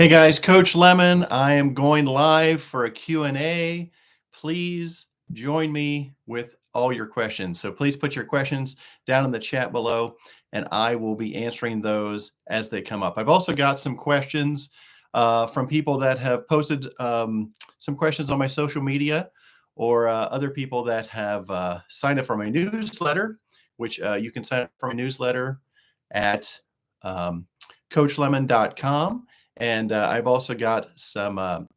Hey guys, Coach Lemmon. I am going live for a Q&A. Please join me with all your questions. So please put your questions down in the chat below and I will be answering those as they come up. I've also got some questions from people that have posted some questions on my social media or other people that have signed up for my newsletter, which you can sign up for my newsletter at coachlemon.com. And I've also got some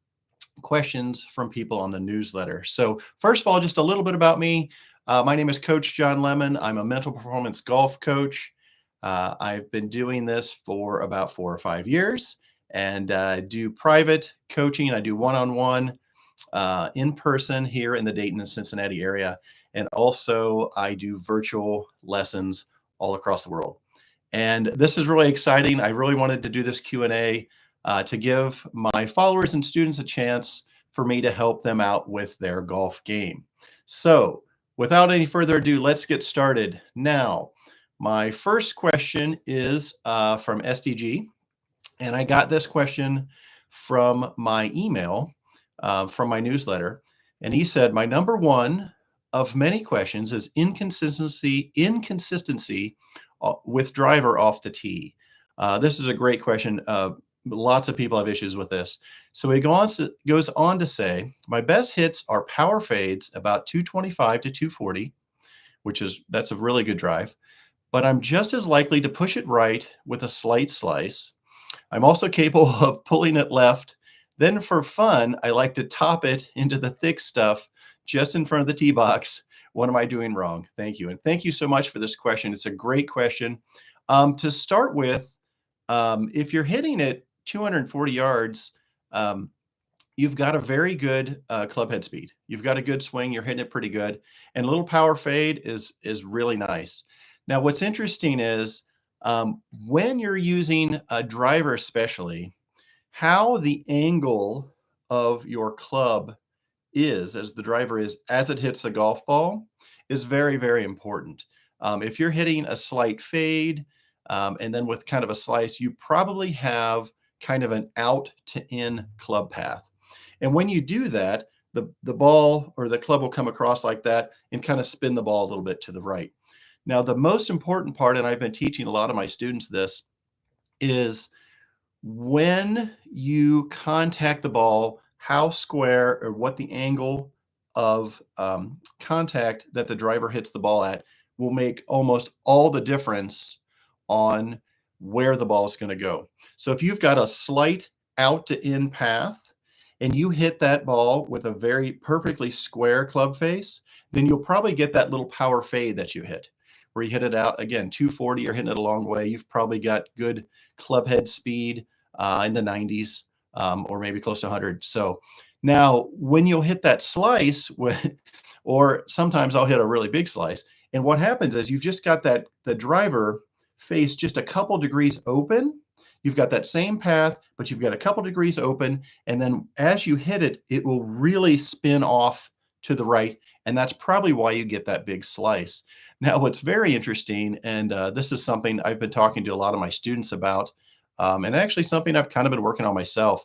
questions from people on the newsletter. So first of all, just a little bit about me. My name is Coach John Lemmon. I'm a mental performance golf coach. I've been doing this for about 4 or 5 years and do private coaching. I do one-on-one in person here in the Dayton and Cincinnati area. And also I do virtual lessons all across the world. And this is really exciting. I really wanted to do this Q&A to give my followers and students a chance for me to help them out with their golf game. So without any further ado, let's get started. Now, my first question is from SDG, and I got this question from my email, from my newsletter, and he said, my number one of many questions is inconsistency with driver off the tee. This is a great question. Lots of people have issues with this. So he goes on to say, my best hits are power fades about 225 to 240, that's a really good drive, but I'm just as likely to push it right with a slight slice. I'm also capable of pulling it left. Then for fun, I like to top it into the thick stuff just in front of the tee box. What am I doing wrong? Thank you. And thank you so much for this question. It's a great question. To start with, if you're hitting it 240 yards, you've got a very good club head speed. You've got a good swing. You're hitting it pretty good. And a little power fade is really nice. Now, what's interesting is when you're using a driver especially, how the angle of your club is, as the driver is, as it hits the golf ball is very, very important. If you're hitting a slight fade and then with kind of a slice, you probably have kind of an out to in club path. And when you do that, the ball or the club will come across like that and kind of spin the ball a little bit to the right. Now, the most important part, and I've been teaching a lot of my students this, is when you contact the ball, how square or what the angle of contact that the driver hits the ball at will make almost all the difference on where the ball is going to go. So if you've got a slight out to in path and you hit that ball with a very perfectly square club face, then you'll probably get that little power fade that you hit, where you hit it out, again, 240, you're hitting it a long way. You've probably got good club head speed in the 90s or maybe close to 100. So now when you'll hit that slice, or sometimes I'll hit a really big slice, and what happens is you've just got the driver face just a couple degrees open. You've got that same path, but you've got a couple degrees open. And then as you hit it, it will really spin off to the right. And that's probably why you get that big slice. Now, what's very interesting, and this is something I've been talking to a lot of my students about, and actually something I've kind of been working on myself.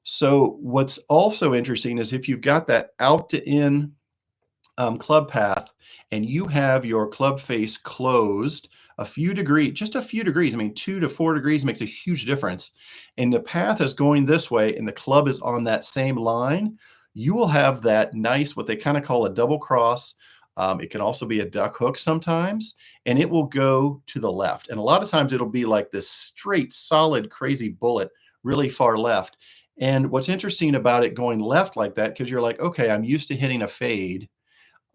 So what's also interesting is if you've got that out to in club path and you have your club face closed a few degrees, just a few degrees, I mean, 2 to 4 degrees makes a huge difference, and the path is going this way and the club is on that same line, you will have that nice, what they kind of call a double cross. It can also be a duck hook sometimes, and it will go to the left. And a lot of times it'll be like this straight, solid, crazy bullet, really far left. And what's interesting about it going left like that, because you're like, okay, I'm used to hitting a fade,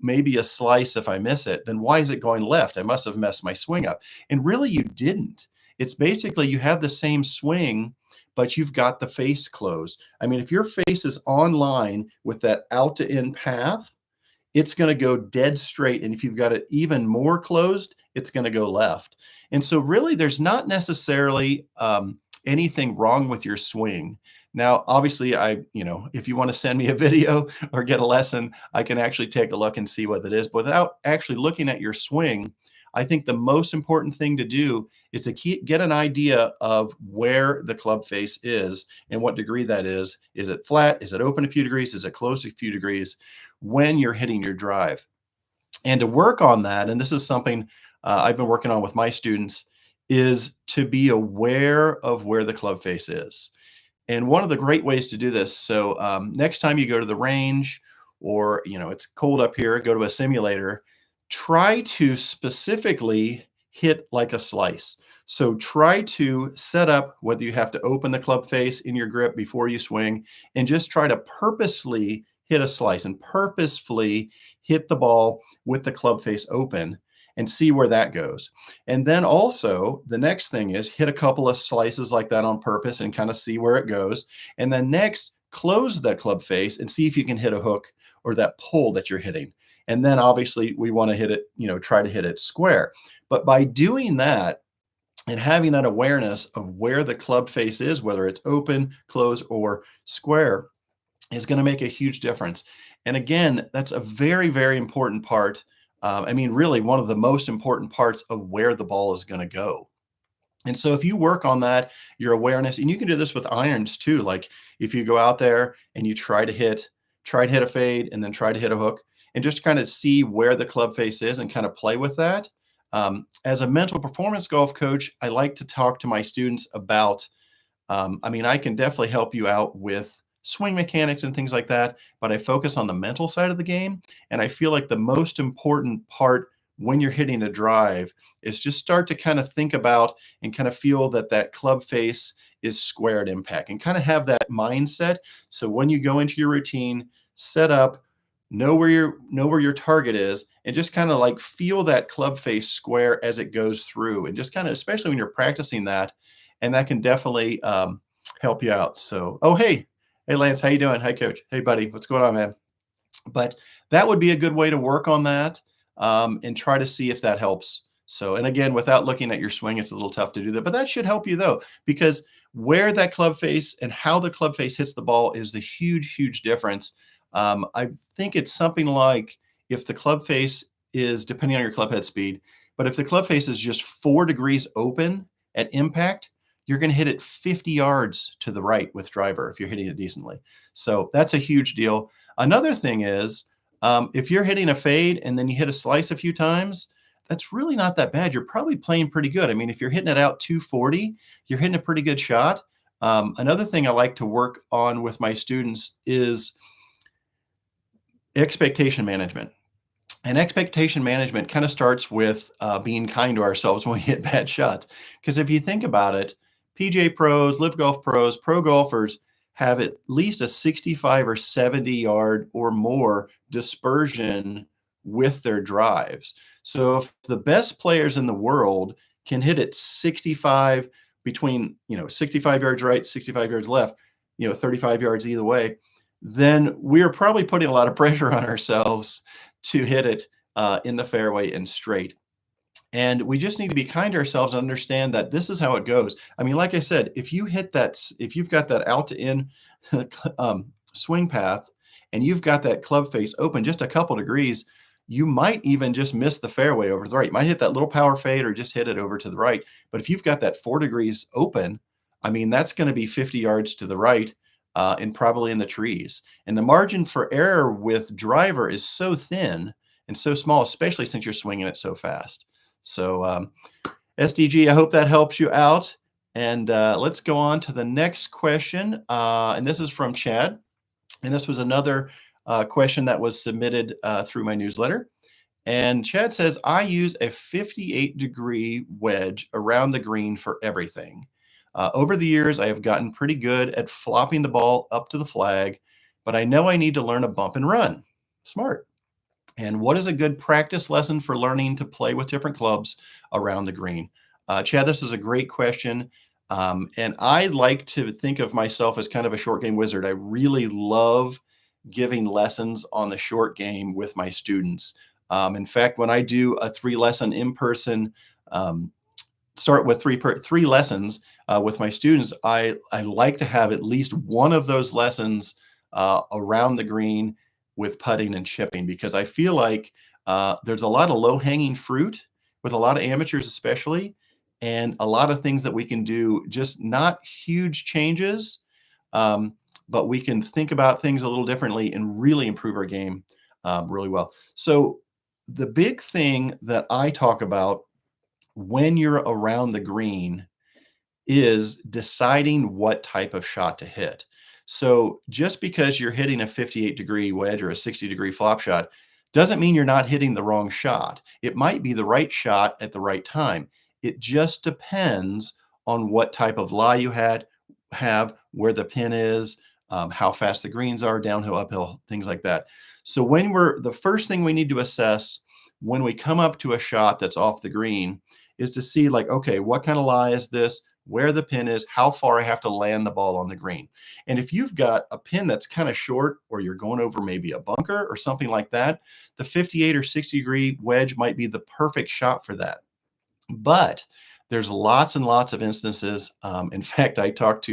maybe a slice if I miss it, then why is it going left? I must have messed my swing up. And really you didn't. It's basically you have the same swing, but you've got the face closed. I mean, if your face is on line with that out to in path, it's going to go dead straight. And if you've got it even more closed, it's going to go left. And so really there's not necessarily anything wrong with your swing. Now, obviously, if you want to send me a video or get a lesson, I can actually take a look and see what it is. But without actually looking at your swing, I think the most important thing to do is to get an idea of where the club face is and what degree that is. Is it flat? Is it open a few degrees? Is it closed a few degrees when you're hitting your drive? And to work on that, and this is something I've been working on with my students, is to be aware of where the club face is. And one of the great ways to do this, so next time you go to the range or it's cold up here, go to a simulator, try to specifically hit like a slice. So try to set up whether you have to open the club face in your grip before you swing and just try to purposefully hit a slice and purposefully hit the ball with the club face open and see where that goes. And then also the next thing is hit a couple of slices like that on purpose and kind of see where it goes. And then next, close the club face and see if you can hit a hook or that pull that you're hitting. And then obviously we want to hit it, try to hit it square. But by doing that and having that awareness of where the club face is, whether it's open, close, or square, is going to make a huge difference. And again, that's a very, very important part. I mean, really one of the most important parts of where the ball is going to go. And so if you work on that, your awareness, and you can do this with irons too. Like if you go out there and you try to hit a fade and then try to hit a hook and just kind of see where the club face is and kind of play with that. As a mental performance golf coach, I like to talk to my students about, I mean, I can definitely help you out with swing mechanics and things like that, but I focus on the mental side of the game. And I feel like the most important part when you're hitting a drive is just start to kind of think about and kind of feel that that club face is square at impact and kind of have that mindset. So when you go into your routine, set up, know where your target is, and just kind of like feel that club face square as it goes through, and just kind of, especially when you're practicing that, and that can definitely help you out. So, oh hey Lance, how you doing? Hi Coach. Hey buddy, what's going on, man? But that would be a good way to work on that and try to see if that helps. So, and again, without looking at your swing, it's a little tough to do that, but that should help you though, because where that club face and how the club face hits the ball is the huge, huge difference. I think it's something like if the club face is, depending on your club head speed, but if the club face is just 4 degrees open at impact, you're going to hit it 50 yards to the right with driver if you're hitting it decently. So that's a huge deal. Another thing is, if you're hitting a fade and then you hit a slice a few times, that's really not that bad. You're probably playing pretty good. I mean, if you're hitting it out 240, you're hitting a pretty good shot. Another thing I like to work on with my students is expectation management. And expectation management kind of starts with being kind to ourselves when we hit bad shots. Because if you think about it, PGA pros, live golf pros, pro golfers have at least a 65 or 70 yard or more dispersion with their drives. So if the best players in the world can hit it 65 between, 65 yards right, 65 yards left, 35 yards either way, then we're probably putting a lot of pressure on ourselves to hit it in the fairway and straight. And we just need to be kind to ourselves and understand that this is how it goes. I mean, like I said, if you've got that out to in swing path and you've got that club face open just a couple degrees, you might even just miss the fairway over to the right. You might hit that little power fade or just hit it over to the right. But if you've got that 4 degrees open, I mean, that's going to be 50 yards to the right and probably in the trees. And the margin for error with driver is so thin and so small, especially since you're swinging it so fast. So SDG, I hope that helps you out. And let's go on to the next question. And this is from Chad. And this was another question that was submitted through my newsletter. And Chad says, I use a 58-degree wedge around the green for everything. Over the years, I have gotten pretty good at flopping the ball up to the flag, but I know I need to learn a bump and run. Smart. And what is a good practice lesson for learning to play with different clubs around the green? Chad, this is a great question. And I like to think of myself as kind of a short game wizard. I really love giving lessons on the short game with my students. In fact, when I do a 3-lesson in-person, start with three lessons with my students, I like to have at least one of those lessons around the green with putting and chipping, because I feel like there's a lot of low-hanging fruit with a lot of amateurs especially, and a lot of things that we can do, just not huge changes, um, but we can think about things a little differently and really improve our game really well. So the big thing that I talk about when you're around the green is deciding what type of shot to hit. So just because you're hitting a 58-degree wedge or a 60-degree flop shot doesn't mean you're not hitting the wrong shot. It might be the right shot at the right time. It just depends on what type of lie you have, where the pin is, how fast the greens are, downhill, uphill, things like that. So the first thing we need to assess when we come up to a shot that's off the green is to see like, okay, what kind of lie is this? Where the pin is, how far I have to land the ball on the green. And if you've got a pin that's kind of short, or you're going over maybe a bunker or something like that, the 58 or 60-degree wedge might be the perfect shot for that. But there's lots and lots of instances. In fact, I taught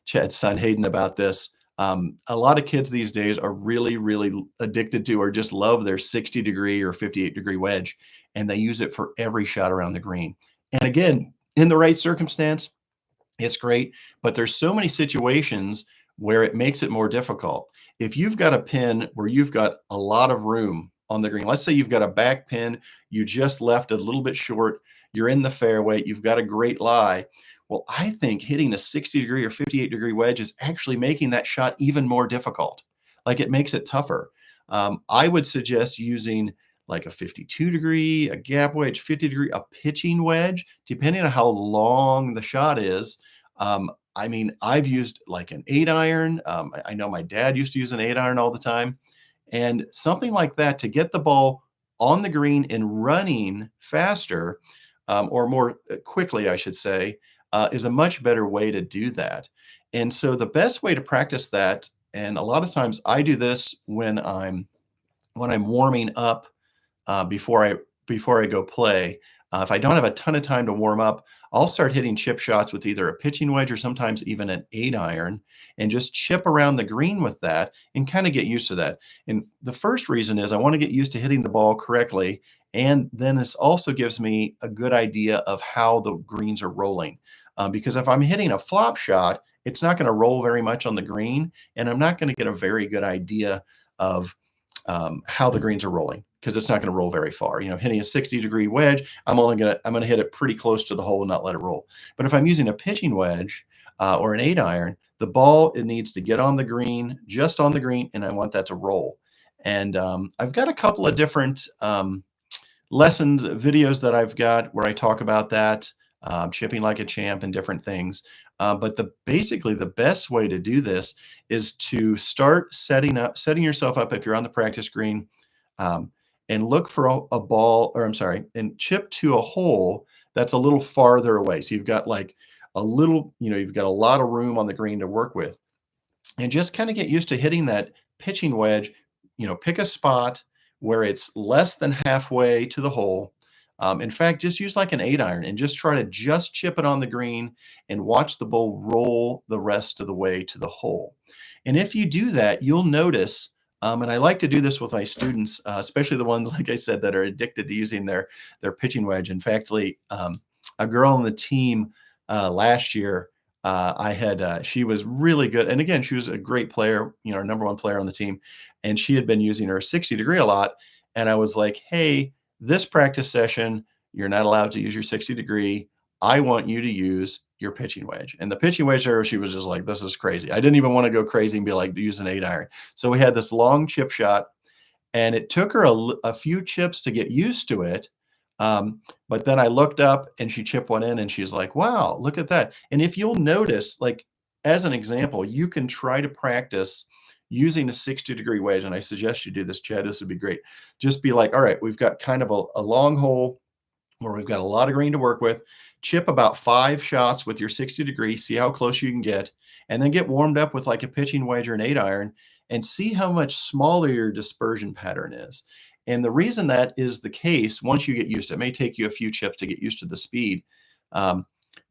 Chad's son Hayden about this. A lot of kids these days are really, really addicted to or just love their 60-degree or 58-degree wedge, and they use it for every shot around the green. And again, in the right circumstance, it's great, but there's so many situations where it makes it more difficult. If you've got a pin where you've got a lot of room on the green, let's say you've got a back pin, you just left a little bit short, you're in the fairway, you've got a great lie. Well, I think hitting a 60-degree or 58-degree wedge is actually making that shot even more difficult. Like, it makes it tougher. I would suggest using like a 52-degree, a gap wedge, 50-degree, a pitching wedge, depending on how long the shot is. I mean, I've used like an 8-iron. I know my dad used to use an 8-iron all the time. And something like that to get the ball on the green and running faster, or more quickly, I should say, is a much better way to do that. And so the best way to practice that, and a lot of times I do this when I'm warming up before I go play. If I don't have a ton of time to warm up, I'll start hitting chip shots with either a pitching wedge or sometimes even an 8-iron, and just chip around the green with that and kind of get used to that. And the first reason is I want to get used to hitting the ball correctly. And then this also gives me a good idea of how the greens are rolling. Because if I'm hitting a flop shot, it's not going to roll very much on the green, and I'm not going to get a very good idea of how the greens are rolling, because it's not going to roll very far. Hitting a 60-degree wedge, I'm going to hit it pretty close to the hole and not let it roll. But if I'm using a pitching wedge or an 8-iron, the ball, it needs to get on the green, just on the green, and I want that to roll. And I've got a couple of different lessons, videos that I've got where I talk about that, chipping like a champ and different things. But basically the best way to do this is to start setting yourself up if you're on the practice green, and look for a ball, or I'm sorry, and chip to a hole that's a little farther away. So you've got like you've got a lot of room on the green to work with, and just kind of get used to hitting that pitching wedge. Pick a spot where it's less than halfway to the hole. In fact, just use like an 8-iron and just try to just chip it on the green and watch the ball roll the rest of the way to the hole. And if you do that, you'll notice, and I like to do this with my students, especially the ones, like I said, that are addicted to using their pitching wedge. In fact, a girl on the team last year, she was really good. And again, she was a great player, our number one player on the team. And she had been using her 60-degree a lot. And I was like, hey, this practice session, you're not allowed to use your 60-degree. I want you to use your pitching wedge. And the pitching wedge there, she was just like, this is crazy. I didn't even want to go crazy and be like, use an 8-iron. So we had this long chip shot, and it took her a few chips to get used to it. But then I looked up and she chipped one in, and she's like, wow, look at that. And if you'll notice, like, as an example, you can try to practice using a 60-degree wedge. And I suggest you do this, Chad. This would be great. Just be like, all right, we've got kind of a long hole where we've got a lot of green to work with. Chip about 5 shots with your 60-degree, see how close you can get, and then get warmed up with like a pitching wedge or an 8-iron, and see how much smaller your dispersion pattern is. And the reason that is the case, once you get used to it, may take you a few chips to get used to the speed,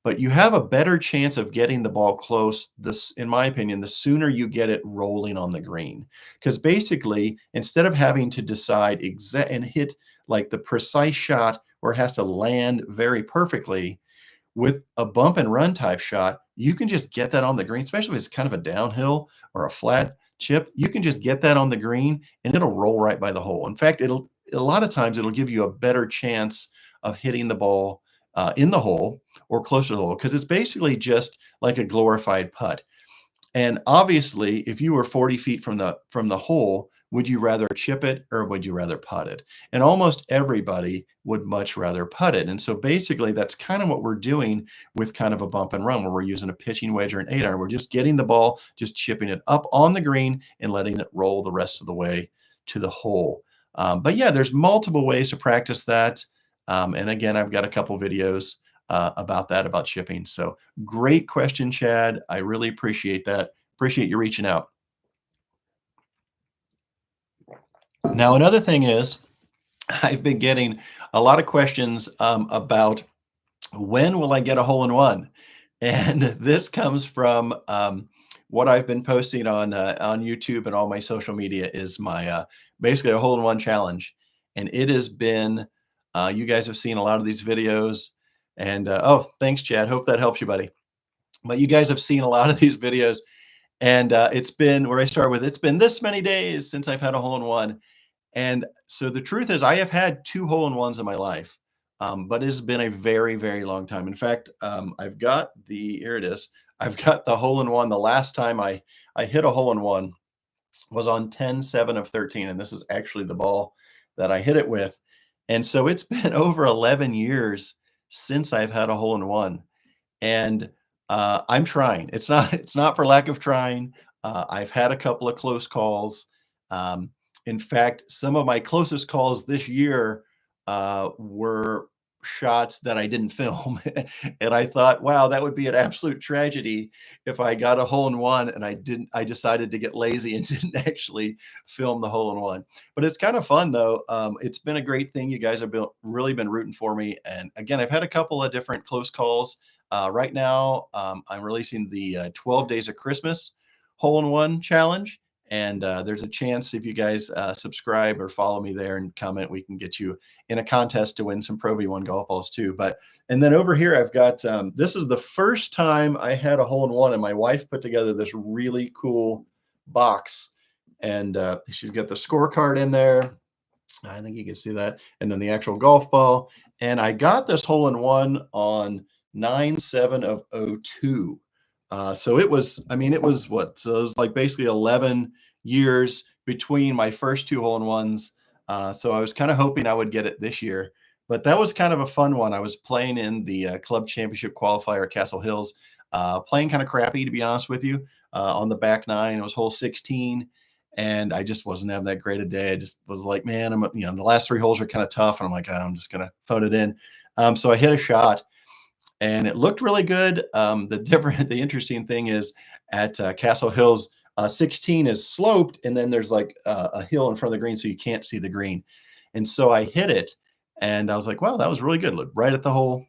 but you have a better chance of getting the ball close, in my opinion, the sooner you get it rolling on the green. Because basically, instead of having to decide and hit like the precise shot where it has to land very perfectly. With a bump and run type shot, you can just get that on the green, especially if it's kind of a downhill or a flat chip. You can just get that on the green and it'll roll right by the hole. In fact, it'll a lot of times it'll give you a better chance of hitting the ball in the hole or close to the hole because it's basically just like a glorified putt. And obviously, if you were 40 feet from the hole, would you rather chip it or would you rather putt it? And almost everybody would much rather putt it. And so basically, that's kind of what we're doing with kind of a bump and run, where we're using a pitching wedge or an 8-iron. We're just getting the ball, just chipping it up on the green and letting it roll the rest of the way to the hole. But yeah, there's multiple ways to practice that. And again, I've got a couple videos about that, about chipping. So great question, Chad. I really appreciate that. Appreciate you reaching out. Now, another thing is, I've been getting a lot of questions about when will I get a hole in one? And this comes from what I've been posting on YouTube and all my social media is my basically a hole in one challenge. And it has been, you guys have seen a lot of these videos. And oh, thanks, Chad. Hope that helps you, buddy. But you guys have seen a lot of these videos. And it's been where I start with, it's been this many days since I've had a hole in one. And so the truth is, I have had 2 hole in ones in my life, but it's been a very, very long time. In fact, I've got here it is. I've got the hole in one. The last time I hit a hole in one was on 10-7 of 13, and this is actually the ball that I hit it with. And so it's been over 11 years since I've had a hole in one. And I'm trying. It's not for lack of trying. I've had a couple of close calls. In fact, some of my closest calls this year were shots that I didn't film. And I thought, wow, that would be an absolute tragedy if I got a hole in one and I decided to get lazy and didn't actually film the hole in one. But it's kind of fun though. It's been a great thing. You guys have really been rooting for me. And again, I've had a couple of different close calls. Right now, I'm releasing the 12 Days of Christmas hole in one challenge. And there's a chance if you guys subscribe or follow me there and comment, we can get you in a contest to win some Pro V1 golf balls too. And then over here, I've got, this is the first time I had a hole in one and my wife put together this really cool box. And she's got the scorecard in there. I think you can see that. And then the actual golf ball. And I got this hole in one on 9-7 of 02. So it was, I mean, it was what? So it was like basically 11 years between my first 2 hole in ones. So I was kind of hoping I would get it this year, but that was kind of a fun one. I was playing in the club championship qualifier at Castle Hills, playing kind of crappy, to be honest with you, on the back 9. It was hole 16. And I just wasn't having that great a day. I just was like, man, the last 3 holes are kind of tough. And I'm like, I'm just going to phone it in. So I hit a shot and it looked really good. The interesting thing is at Castle Hills, 16 is sloped, and then there's like a hill in front of the green, so you can't see the green. And so I hit it, and I was like, wow, that was really good. Looked right at the hole.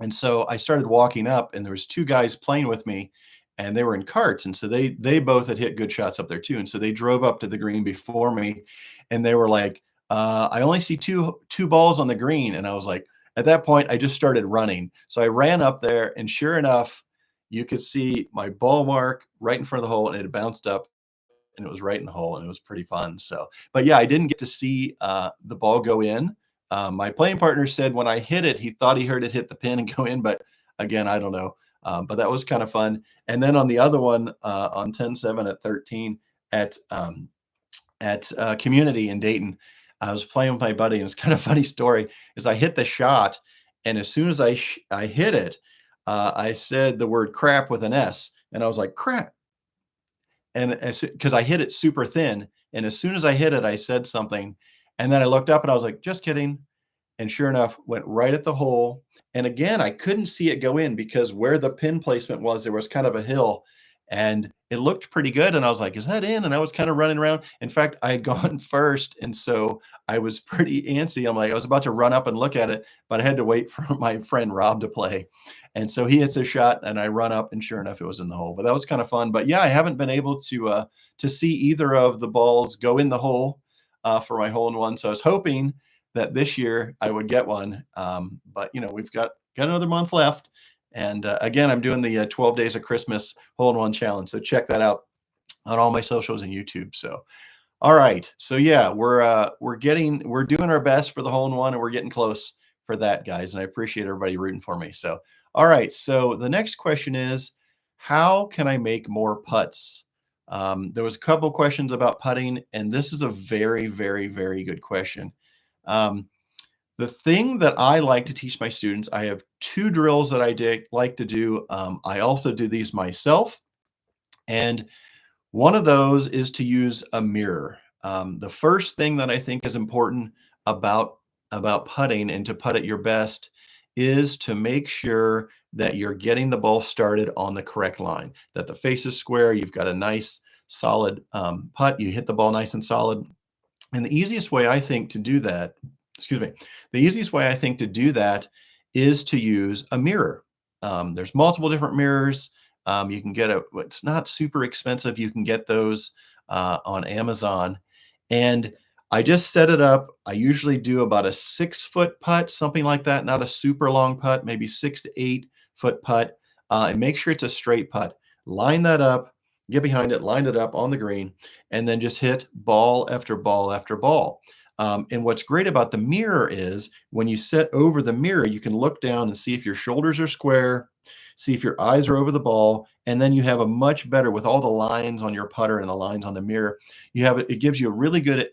And so I started walking up, and there was 2 guys playing with me, and they were in carts, and so they both had hit good shots up there too. And so they drove up to the green before me, and they were like, I only see two balls on the green. And I was like, at that point, I just started running. So I ran up there, and sure enough, you could see my ball mark right in front of the hole, and it had bounced up, and it was right in the hole, and it was pretty fun. So, but yeah, I didn't get to see the ball go in. My playing partner said when I hit it, he thought he heard it hit the pin and go in, but again, I don't know. But that was kind of fun. And then on the other one, on 10-7 at 13 at Community in Dayton, I was playing with my buddy, and it's kind of a funny story. Is I hit the shot, and as soon as I hit it, I said the word crap with an S, and I was like crap, and because I hit it super thin, and as soon as I hit it, I said something, and then I looked up, and I was like, just kidding. And sure enough, went right at the hole. And again, I couldn't see it go in because where the pin placement was, there was kind of a hill and it looked pretty good. And I was like, is that in? And I was kind of running around. In fact, I had gone first. And so I was pretty antsy. I'm like, I was about to run up and look at it, but I had to wait for my friend Rob to play. And so he hits a shot and I run up and sure enough, it was in the hole. But that was kind of fun. But yeah, I haven't been able to see either of the balls go in the hole for my hole in one. So I was hoping that this year I would get one. But we've got another month left. And again, I'm doing the 12 days of Christmas hole-in-one challenge. So check that out on all my socials and YouTube. So, all right. So yeah, we're doing our best for the hole-in-one, and we're getting close for that, guys. And I appreciate everybody rooting for me. So, all right. So the next question is, how can I make more putts? There was a couple questions about putting, and this is a very, very, very good question. Um, the thing that I like to teach my students, I have two drills that like to do. I also do these myself, and one of those is to use a mirror. The first thing that I think is important about putting and to putt at your best is to make sure that you're getting the ball started on the correct line, that the face is square, you've got a nice solid putt, you hit the ball nice and solid. And the easiest way I think to do that, excuse me, the easiest way I think to do that is to use a mirror. There's multiple different mirrors. You can get it's not super expensive. You can get those on Amazon. And I just set it up. I usually do about a 6-foot putt, something like that, not a super long putt, maybe 6 to 8 foot putt. And make sure it's a straight putt. Line that up, get behind it, line it up on the green, and then just hit ball after ball after ball. And what's great about the mirror is when you sit over the mirror, you can look down and see if your shoulders are square, see if your eyes are over the ball, and then you have a much better, with all the lines on your putter and the lines on the mirror, it gives you a really good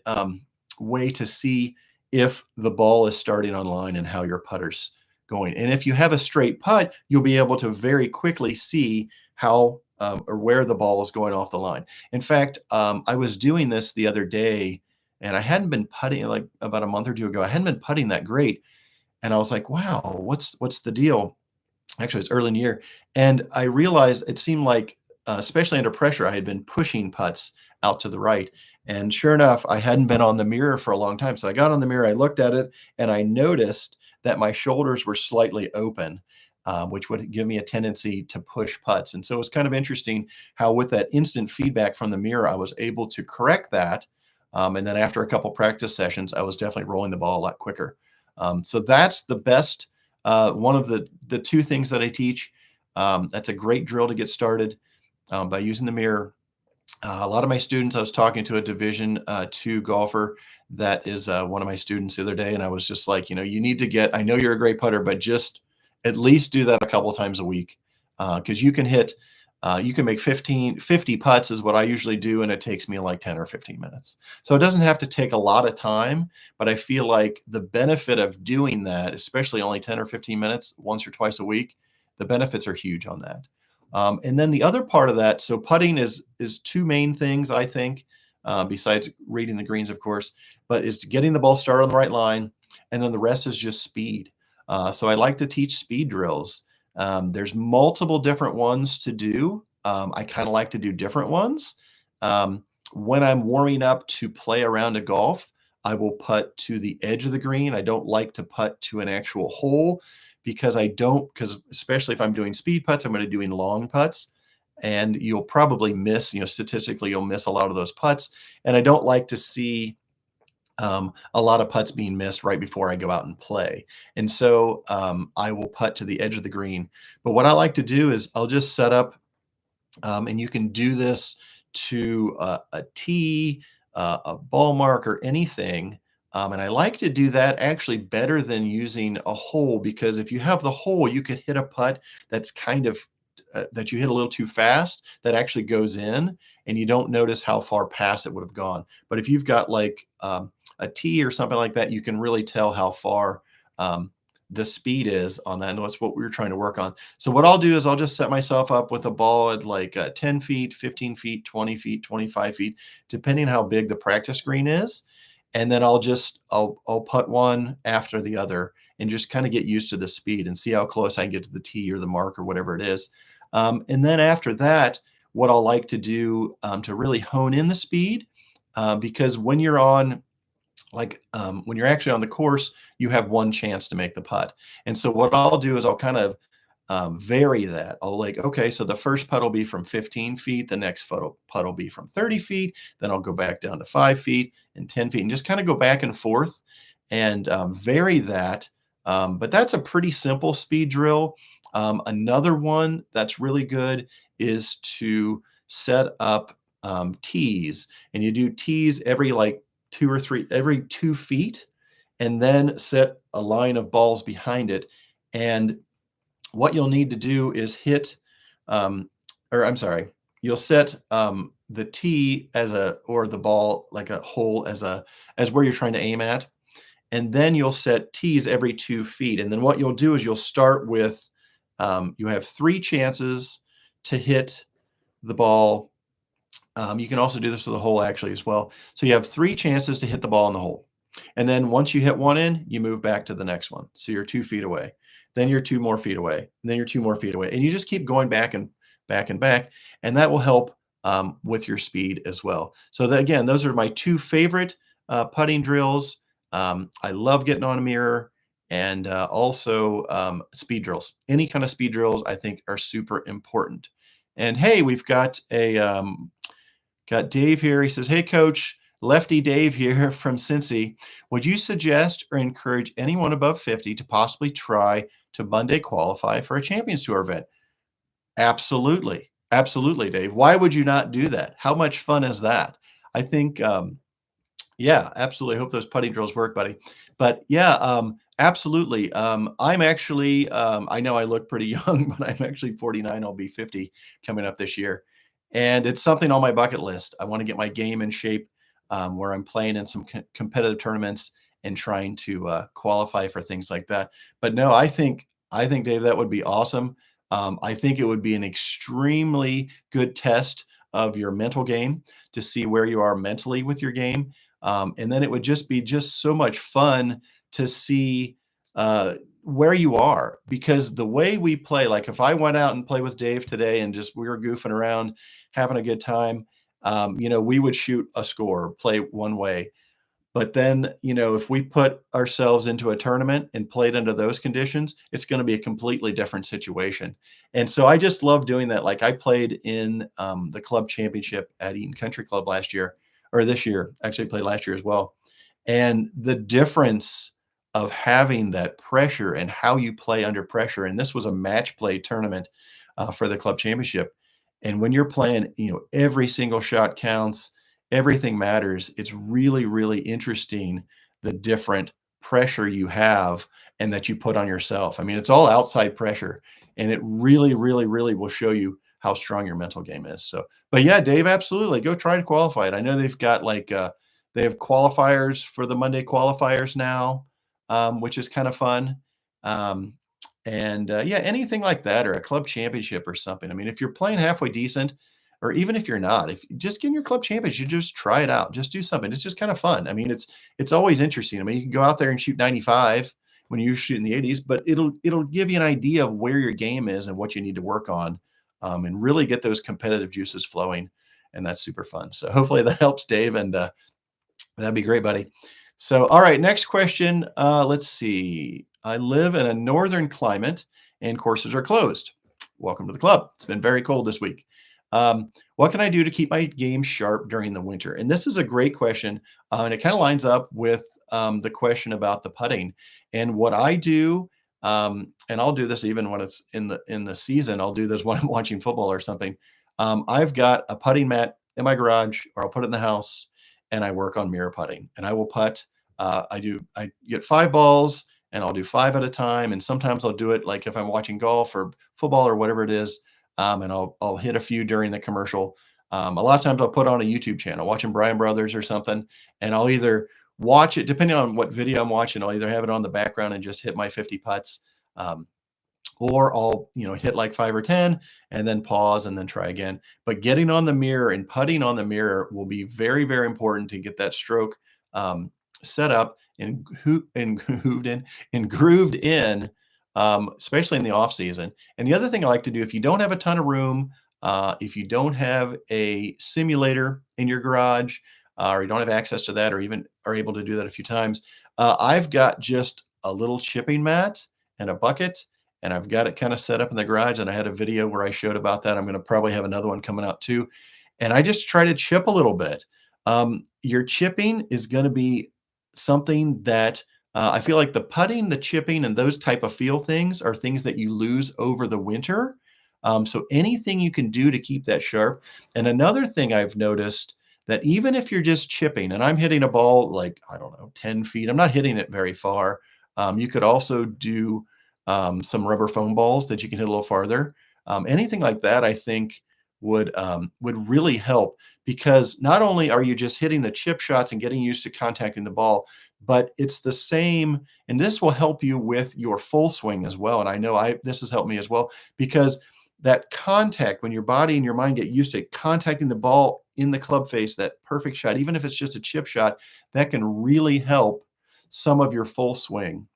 way to see if the ball is starting on line and how your putter's going. And if you have a straight putt, you'll be able to very quickly see how or where the ball is going off the line. In fact, I was doing this the other day, and I hadn't been putting, like about a month or two ago. I hadn't been putting that great, and I was like, "Wow, what's the deal?" Actually, it's early in the year, and I realized it seemed like, especially under pressure, I had been pushing putts out to the right. And sure enough, I hadn't been on the mirror for a long time. So I got on the mirror, I looked at it, and I noticed that my shoulders were slightly open, which would give me a tendency to push putts. And so it was kind of interesting how, with that instant feedback from the mirror, I was able to correct that. And then after a couple practice sessions, I was definitely rolling the ball a lot quicker. So that's the best. One of the two things that I teach. That's a great drill to get started by using the mirror. A lot of my students, I was talking to a Division II golfer that is one of my students the other day, and I was just like, you need to I know you're a great putter, but just at least do that a couple times a week, because you can make 50 putts is what I usually do, and it takes me like 10 or 15 minutes. So it doesn't have to take a lot of time, but I feel like the benefit of doing that, especially only 10 or 15 minutes once or twice a week, the benefits are huge on that. And then the other part of that, so putting is two main things, I think, besides reading the greens, of course, but is getting the ball started on the right line, and then the rest is just speed. So I like to teach speed drills. There's multiple different ones to do. I kind of like to do different ones. When I'm warming up to play around a golf, I will putt to the edge of the green. I don't like to putt to an actual hole, because especially if I'm doing speed putts, I'm going to be doing long putts, and you'll probably miss, statistically, you'll miss a lot of those putts. And I don't like to see a lot of putts being missed right before I go out and play. And so I will putt to the edge of the green. But what I like to do is I'll just set up, and you can do this to a tee, a ball mark, or anything. And I like to do that actually better than using a hole, because if you have the hole, you could hit a putt that's kind of that you hit a little too fast, that actually goes in, and you don't notice how far past it would have gone. But if you've got like a tee or something like that, you can really tell how far the speed is on that. And that's what we were trying to work on. So what I'll do is I'll just set myself up with a ball at like 10 feet, 15 feet, 20 feet, 25 feet, depending how big the practice green is. And then I'll putt one after the other and just kind of get used to the speed and see how close I can get to the tee or the mark or whatever it is. And then after that, what I'll like to do to really hone in the speed, because when you're when you're actually on the course, you have one chance to make the putt. And so what I'll do is I'll kind of vary that. I'll okay, so the first putt will be from 15 feet. The next putt will be from 30 feet. Then I'll go back down to 5 feet and 10 feet, and just kind of go back and forth. and vary that. But that's a pretty simple speed drill. Another one that's really good is to set up tees, and you do tees every like every 2 feet, and then set a line of balls behind it. And what you'll need to do is hit, um, or I'm sorry, you'll set the tee as a, or the ball like a hole as where you're trying to aim at, and then you'll set tees every 2 feet. And then what you'll do is you'll start with, you have 3 chances to hit the ball. You can also do this with a hole actually as well. So you have 3 chances to hit the ball in the hole. And then once you hit one in, you move back to the next one. So you're 2 feet away. Then you're 2 more feet away. And then you're 2 more feet away. And you just keep going back and back and back. And that will help with your speed as well. So that, again, those are my two favorite putting drills. I love getting on a mirror, and also speed drills. Any kind of speed drills I think are super important. And hey, we've got Dave here. He says, "Hey, Coach, Lefty Dave here from Cincy. Would you suggest or encourage anyone above 50 to possibly try to Monday qualify for a Champions Tour event?" Absolutely. Absolutely, Dave. Why would you not do that? How much fun is that? I think, yeah, absolutely. I hope those putting drills work, buddy. But yeah, absolutely. I'm actually, I know I look pretty young, but I'm actually 49. I'll be 50 coming up this year. And it's something on my bucket list. I want to get my game in shape, where I'm playing in some competitive tournaments and trying to qualify for things like that. But no, I think, Dave, that would be awesome. I think it would be an extremely good test of your mental game to see where you are mentally with your game. And then it would just be just so much fun to see where you are, because the way we play, like if I went out and play with Dave today and just we were goofing around, having a good time, we would shoot a score, play one way. But then, if we put ourselves into a tournament and played under those conditions, it's going to be a completely different situation. And so I just love doing that. Like I played in the club championship at Eaton Country Club last year, or this year, actually played last year as well. And the difference of having that pressure and how you play under pressure. And this was a match play tournament for the club championship. And when you're playing, every single shot counts, everything matters. It's really, really interesting the different pressure you have and that you put on yourself. I mean, it's all outside pressure, and it really, really, really will show you how strong your mental game is. So, but yeah, Dave, absolutely go try to qualify it. I know they've got like they have qualifiers for the Monday qualifiers now, which is kind of fun. Um, and yeah, anything like that, or a club championship or something. I mean, if you're playing halfway decent, or even if you're not, if just get in your club championship, you just try it out, just do something. It's just kind of fun. I mean, it's always interesting. I mean, you can go out there and shoot 95 when you shoot in the 80s, but it'll give you an idea of where your game is and what you need to work on, and really get those competitive juices flowing. And that's super fun. So hopefully that helps, Dave, and that'd be great, buddy. So, all right, next question. Let's see. I live in a northern climate and courses are closed. Welcome to the club. It's been very cold this week. What can I do to keep my game sharp during the winter? And this is a great question. And it kind of lines up with the question about the putting. And what I do, and I'll do this even when it's in the season. I'll do this when I'm watching football or something. I've got a putting mat in my garage, or I'll put it in the house, and I work on mirror putting. And I will putt. I get 5 balls, and I'll do 5 at a time. And sometimes I'll do it like if I'm watching golf or football or whatever it is, and I'll hit a few during the commercial. A lot of times I'll put on a YouTube channel, watching Brian Brothers or something, and I'll either watch it depending on what video I'm watching. I'll either have it on the background and just hit my 50 putts, um, or I'll hit like 5 or 10 and then pause and then try again. But getting on the mirror and putting on the mirror will be very, very important to get that stroke set up and grooved in, especially in the off season. And the other thing I like to do, if you don't have a ton of room, if you don't have a simulator in your garage, or you don't have access to that, or even are able to do that a few times, I've got just a little chipping mat and a bucket, and I've got it kind of set up in the garage. And I had a video where I showed about that. I'm going to probably have another one coming out too. And I just try to chip a little bit. Your chipping is going to be something that I feel like the putting, the chipping, and those type of feel things are things that you lose over the winter. So anything you can do to keep that sharp. And another thing I've noticed that even if you're just chipping, and I'm hitting a ball like, I don't know, 10 feet, I'm not hitting it very far. You could also do some rubber foam balls that you can hit a little farther. Anything like that, I think would really help, because not only are you just hitting the chip shots and getting used to contacting the ball, but it's the same, and this will help you with your full swing as well. And I know I this has helped me as well, because that contact, when your body and your mind get used to contacting the ball in the club face, that perfect shot, even if it's just a chip shot, that can really help some of your full swing.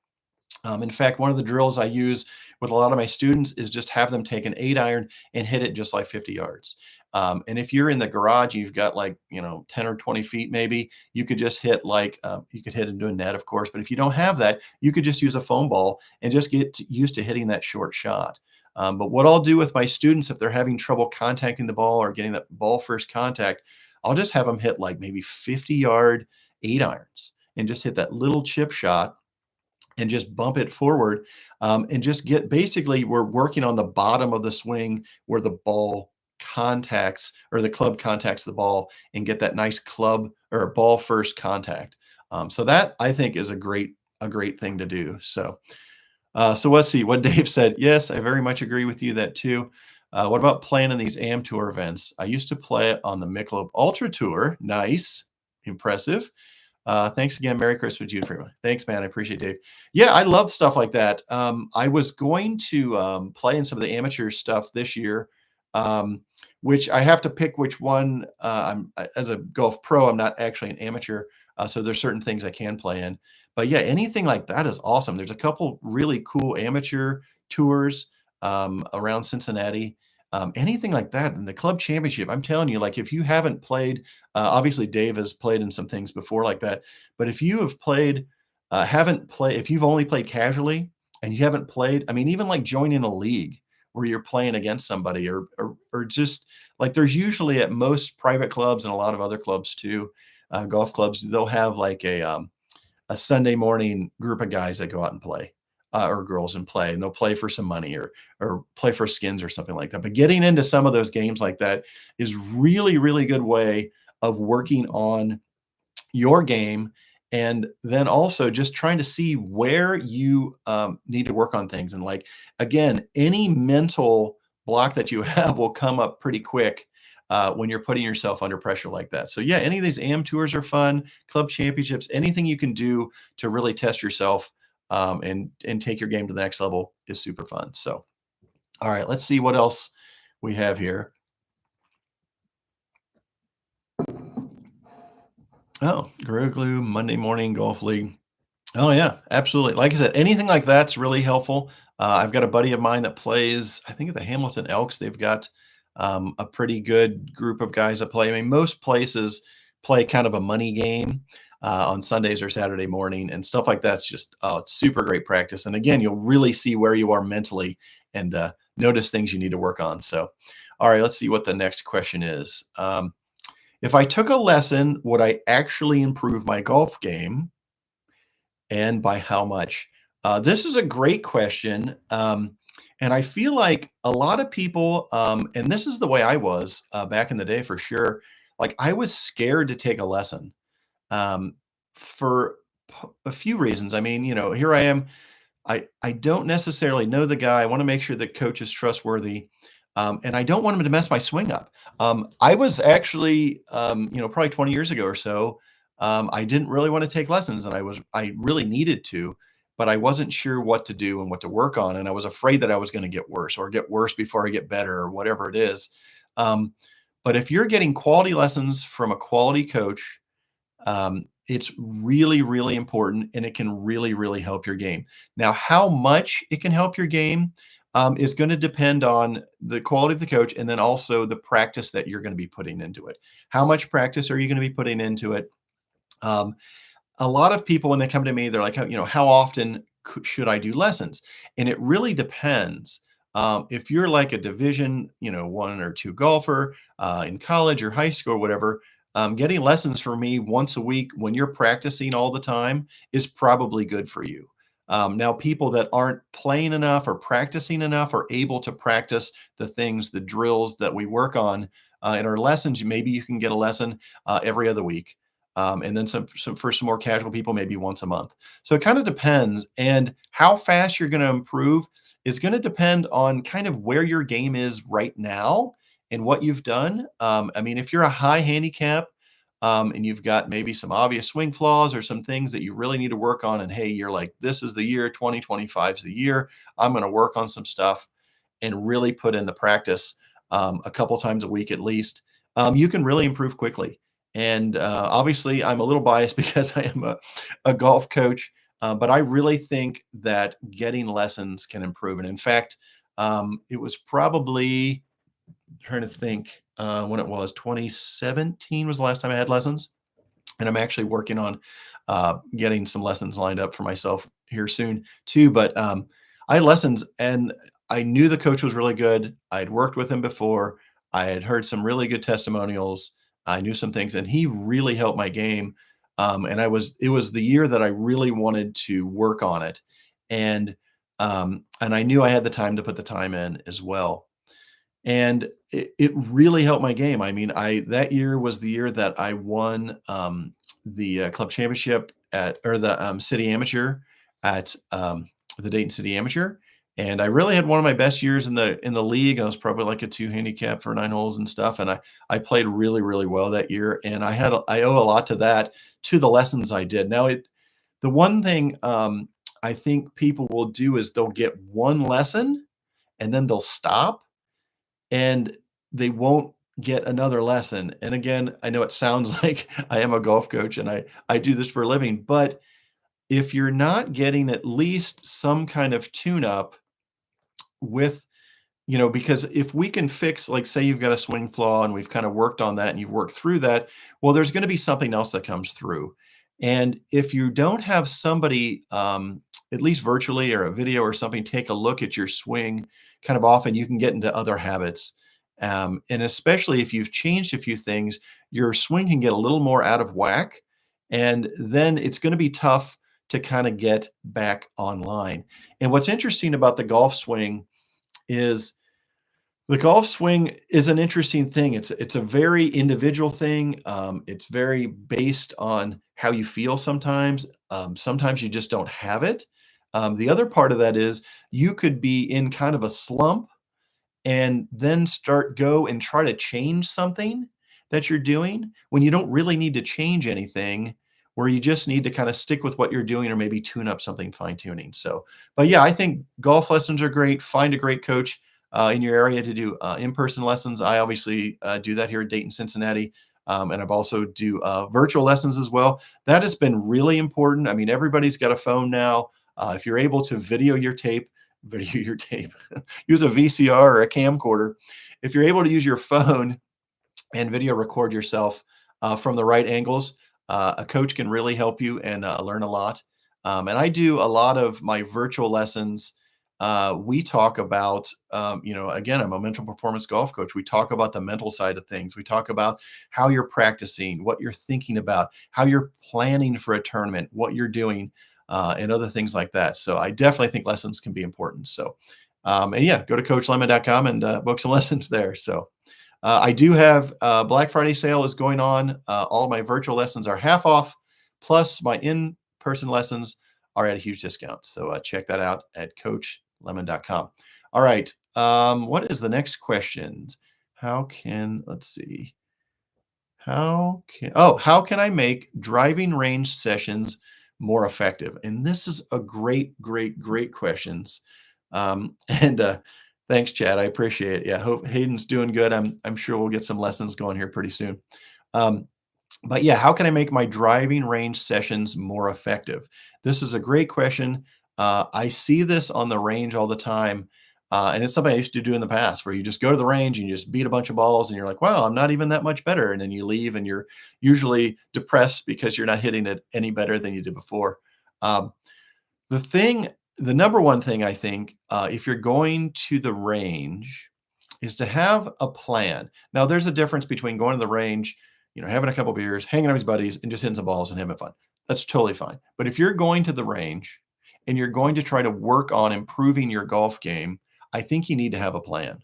In fact, one of the drills I use with a lot of my students is just have them take an 8 iron and hit it just like 50 yards. And if you're in the garage, you've got like, 10 or 20 feet maybe, you could just hit like, you could hit into a net, of course. But if you don't have that, you could just use a foam ball and just used to hitting that short shot. But what I'll do with my students, if they're having trouble contacting the ball or getting that ball first contact, I'll just have them hit like maybe 50-yard 8 irons and just hit that little chip shot and just bump it forward, and just get, basically we're working on the bottom of the swing where the ball contacts, or the club contacts the ball, and get that nice club or ball first contact. So that I think is a great thing to do. So let's see what Dave said. Yes, I very much agree with you that too. What about playing in these AM Tour events? I used to play it on the Michelob Ultra Tour. Nice, impressive. Thanks again. Merry Christmas, Jude Freeman. Thanks, man. I appreciate it, Dave. Yeah, I love stuff like that. I was going to play in some of the amateur stuff this year, um, which I have to pick which one. As a golf pro, I'm not actually an amateur, so there's certain things I can play in. But yeah, anything like that is awesome. There's a couple really cool amateur tours around Cincinnati. Anything like that, and the club championship, I'm telling you, like if you haven't played, obviously Dave has played in some things before like that, but if you have played, haven't played, if you've only played casually and you haven't played, I mean, even like joining a league where you're playing against somebody, or just like, there's usually at most private clubs and a lot of other clubs too, golf clubs, they'll have like a Sunday morning group of guys that go out and play, or girls, and play, and they'll play for some money, or play for skins or something like that. But getting into some of those games like that is really, really good way of working on your game, and then also just trying to see where you need to work on things. And like, again, any mental block that you have will come up pretty quick when you're putting yourself under pressure like that. So yeah, any of these AM tours are fun, club championships, anything you can do to really test yourself, and take your game to the next level is super fun. So, all right, let's see what else we have here. Oh, Gorilla Glue Monday Morning Golf League. Oh yeah, absolutely. Like I said, anything like that's really helpful. I've got a buddy of mine that plays, I think at the Hamilton Elks, they've got a pretty good group of guys that play. I mean, most places play kind of a money game on Sundays or Saturday morning, and stuff like that's just, oh, it's super great practice. And again, you'll really see where you are mentally, and notice things you need to work on. So, all right, let's see what the next question is. If I took a lesson, would I actually improve my golf game? And by how much? This is a great question. And I feel like a lot of people, and this is the way I was back in the day for sure. Like, I was scared to take a lesson, um, for a few reasons. I mean, here I am. I don't necessarily know the guy. I want to make sure the coach is trustworthy, and I don't want him to mess my swing up. I was actually, probably 20 years ago or so, I didn't really want to take lessons, and I really needed to, but I wasn't sure what to do and what to work on, and I was afraid that I was going to get worse before I get better, or whatever it is. Um, but if you're getting quality lessons from a quality coach, it's really, really important, and it can really, really help your game. Now, how much it can help your game is going to depend on the quality of the coach, and then also the practice that you're going to be putting into it. How much practice are you going to be putting into it? Um, a lot of people, when they come to me, they're like, how often should I do lessons? And it really depends. If you're like a division, 1 or 2 golfer in college or high school or whatever, Getting lessons for me once a week when you're practicing all the time is probably good for you. Now, people that aren't playing enough or practicing enough are able to practice the things, the drills that we work on in our lessons. Maybe you can get a lesson every other week. And then some for some more casual people, maybe once a month. So it kind of depends. And how fast you're going to improve is going to depend on kind of where your game is right now and what you've done. I mean, if you're a high handicap and you've got maybe some obvious swing flaws or some things that you really need to work on, and hey, you're like, this is the year, 2025 is the year, I'm going to work on some stuff and really put in the practice a couple times a week at least, you can really improve quickly. And obviously, I'm a little biased because I am a golf coach, but I really think that getting lessons can improve. And in fact, it was probably trying to think when it was 2017 was the last time I had lessons, and I'm actually working on getting some lessons lined up for myself here soon too. But I had lessons, and I knew the coach was really good. I had worked with him before. I had heard some really good testimonials. I knew some things, and he really helped my game. And it was the year that I really wanted to work on it, and and I knew I had the time to put the time in as well. And it really helped my game. I mean, I that year was the year that I won, the, club championship at or the, city amateur at, the Dayton City Amateur, and I really had one of my best years in the league. I was probably like a 2 handicap for 9 holes and stuff, and I played really, really well that year, and I owe a lot to that, to the lessons I did. Now the one thing, I think people will do is they'll get 1 lesson, and then they'll stop, and they won't get another lesson. And again, I know it sounds like I am a golf coach and I do this for a living, but if you're not getting at least some kind of tune up with, because if we can fix, like, say you've got a swing flaw and we've kind of worked on that and you've worked through that, well, there's going to be something else that comes through. And if you don't have somebody, at least virtually or a video or something, take a look at your swing kind of often, you can get into other habits. And especially if you've changed a few things, your swing can get a little more out of whack. And then it's going to be tough to kind of get back online. And what's interesting about the golf swing is the golf swing is an interesting thing. It's a very individual thing. It's very based on how you feel sometimes. Sometimes you just don't have it. The other part of that is you could be in kind of a slump and then go and try to change something that you're doing when you don't really need to change anything, where you just need to kind of stick with what you're doing or maybe tune up something fine tuning. So, but yeah, I think golf lessons are great. Find a great coach in your area to do in-person lessons. I obviously do that here in Dayton, Cincinnati. And I've also do virtual lessons as well. That has been really important. I mean, everybody's got a phone now. If you're able to video your tape, use a VCR or a camcorder. If you're able to use your phone and video record yourself from the right angles, a coach can really help you and learn a lot. And I do a lot of my virtual lessons. We talk about, again, I'm a mental performance golf coach. We talk about the mental side of things. We talk about how you're practicing, what you're thinking about, how you're planning for a tournament, what you're doing, and other things like that. So I definitely think lessons can be important. So, and yeah, go to coachlemmon.com and book some lessons there. So, I do have Black Friday sale is going on. All my virtual lessons are half off, plus my in-person lessons are at a huge discount. So check that out at coachlemmon.com. All right. What is the next question? Let's see. How can I make driving range sessions more effective? And this is a great, great, great questions. And thanks, Chad. I appreciate it. Yeah, hope Hayden's doing good. I'm sure we'll get some lessons going here pretty soon. Um, but yeah, how can I make my driving range sessions more effective? This is a great question. I see this on the range all the time. And it's something I used to do in the past where you just go to the range and you just beat a bunch of balls and you're like, wow, I'm not even that much better. And then you leave and you're usually depressed because you're not hitting it any better than you did before. Um, the thing, the number one thing I think, if you're going to the range, is to have a plan. Now, there's a difference between going to the range having a couple beers, hanging out with his buddies, and just hitting some balls and having fun. That's totally fine. But if you're going to the range and you're going to try to work on improving your golf game, I think you need to have a plan.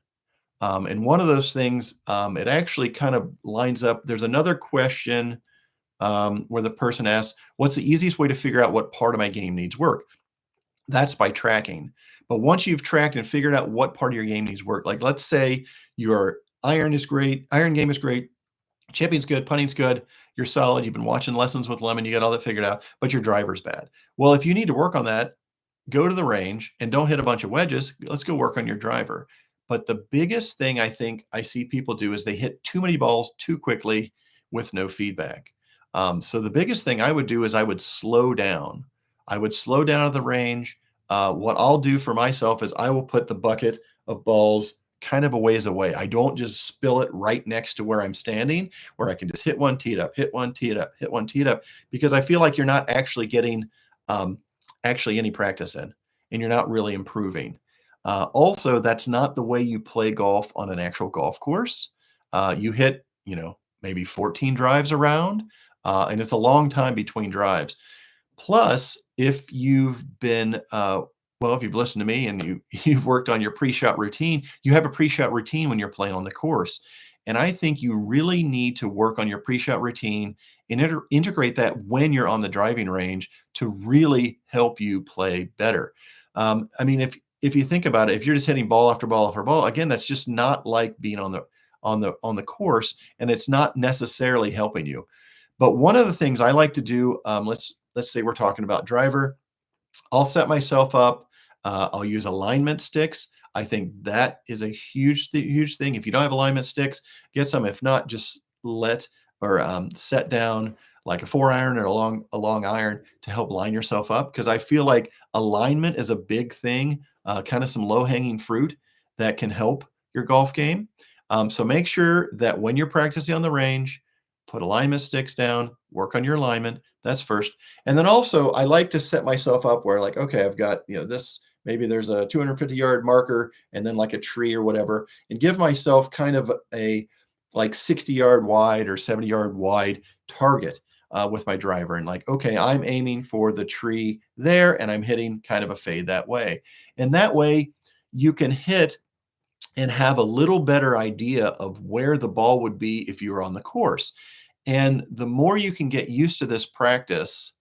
And one of those things, it actually kind of lines up. There's another question where the person asks, "What's the easiest way to figure out what part of my game needs work?" That's by tracking. But once you've tracked and figured out what part of your game needs work, like let's say your iron is great, iron game is great, chipping's good, putting's good, you're solid, you've been watching lessons with Lemon, you got all that figured out, but your driver's bad. Well, if you need to work on that, go to the range and don't hit a bunch of wedges. Let's go work on your driver. But the biggest thing I think I see people do is they hit too many balls too quickly with no feedback. So the biggest thing I would do is I would slow down. I would slow down at the range. What I'll do for myself is I will put the bucket of balls kind of a ways away. I don't just spill it right next to where I'm standing, where I can just hit one, tee it up, hit one, tee it up, hit one, tee it up, because I feel like you're not actually getting actually any practice in, and you're not really improving. Also, that's not the way you play golf on an actual golf course. You hit, maybe 14 drives around, and it's a long time between drives. Plus, if you've been, if you've listened to me and you've worked on your pre-shot routine, you have a pre-shot routine when you're playing on the course. And I think you really need to work on your pre-shot routine and integrate that when you're on the driving range to really help you play better. I mean, if you think about it, if you're just hitting ball after ball after ball, again, that's just not like being on the course, and it's not necessarily helping you. But one of the things I like to do, let's say we're talking about driver, I'll set myself up. I'll use alignment sticks. I think that is a huge thing. If you don't have alignment sticks, get some. If not, just set down like a 4-iron or a long iron to help line yourself up. Because I feel like alignment is a big thing, kind of some low hanging fruit that can help your golf game. So make sure that when you're practicing on the range, put alignment sticks down, work on your alignment. That's first. And then also I like to set myself up where like, okay, I've got, this, maybe there's a 250-yard marker and then like a tree or whatever, and give myself kind of a like 60-yard wide or 70-yard wide target with my driver. And like, okay, I'm aiming for the tree there and I'm hitting kind of a fade that way. And that way you can hit and have a little better idea of where the ball would be if you were on the course. And the more you can get used to this practice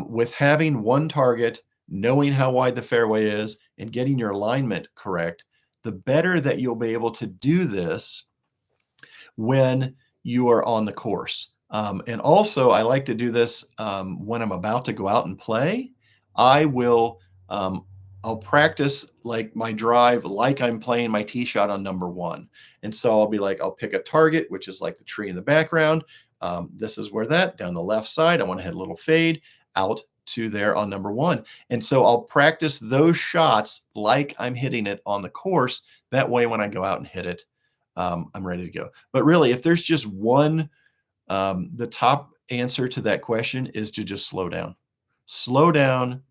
with having one target, knowing how wide the fairway is, and getting your alignment correct, the better that you'll be able to do this when you are on the course. And also, I like to do this when I'm about to go out and play. I will, I'll practice like my drive, like I'm playing my tee shot on number one. And so I'll be like, I'll pick a target, which is like the tree in the background. This is where that down the left side, I want to hit a little fade out to there on number one. And so I'll practice those shots like I'm hitting it on the course. That way, when I go out and hit it, I'm ready to go. But really, if there's just one, the top answer to that question is to just slow down. Slow down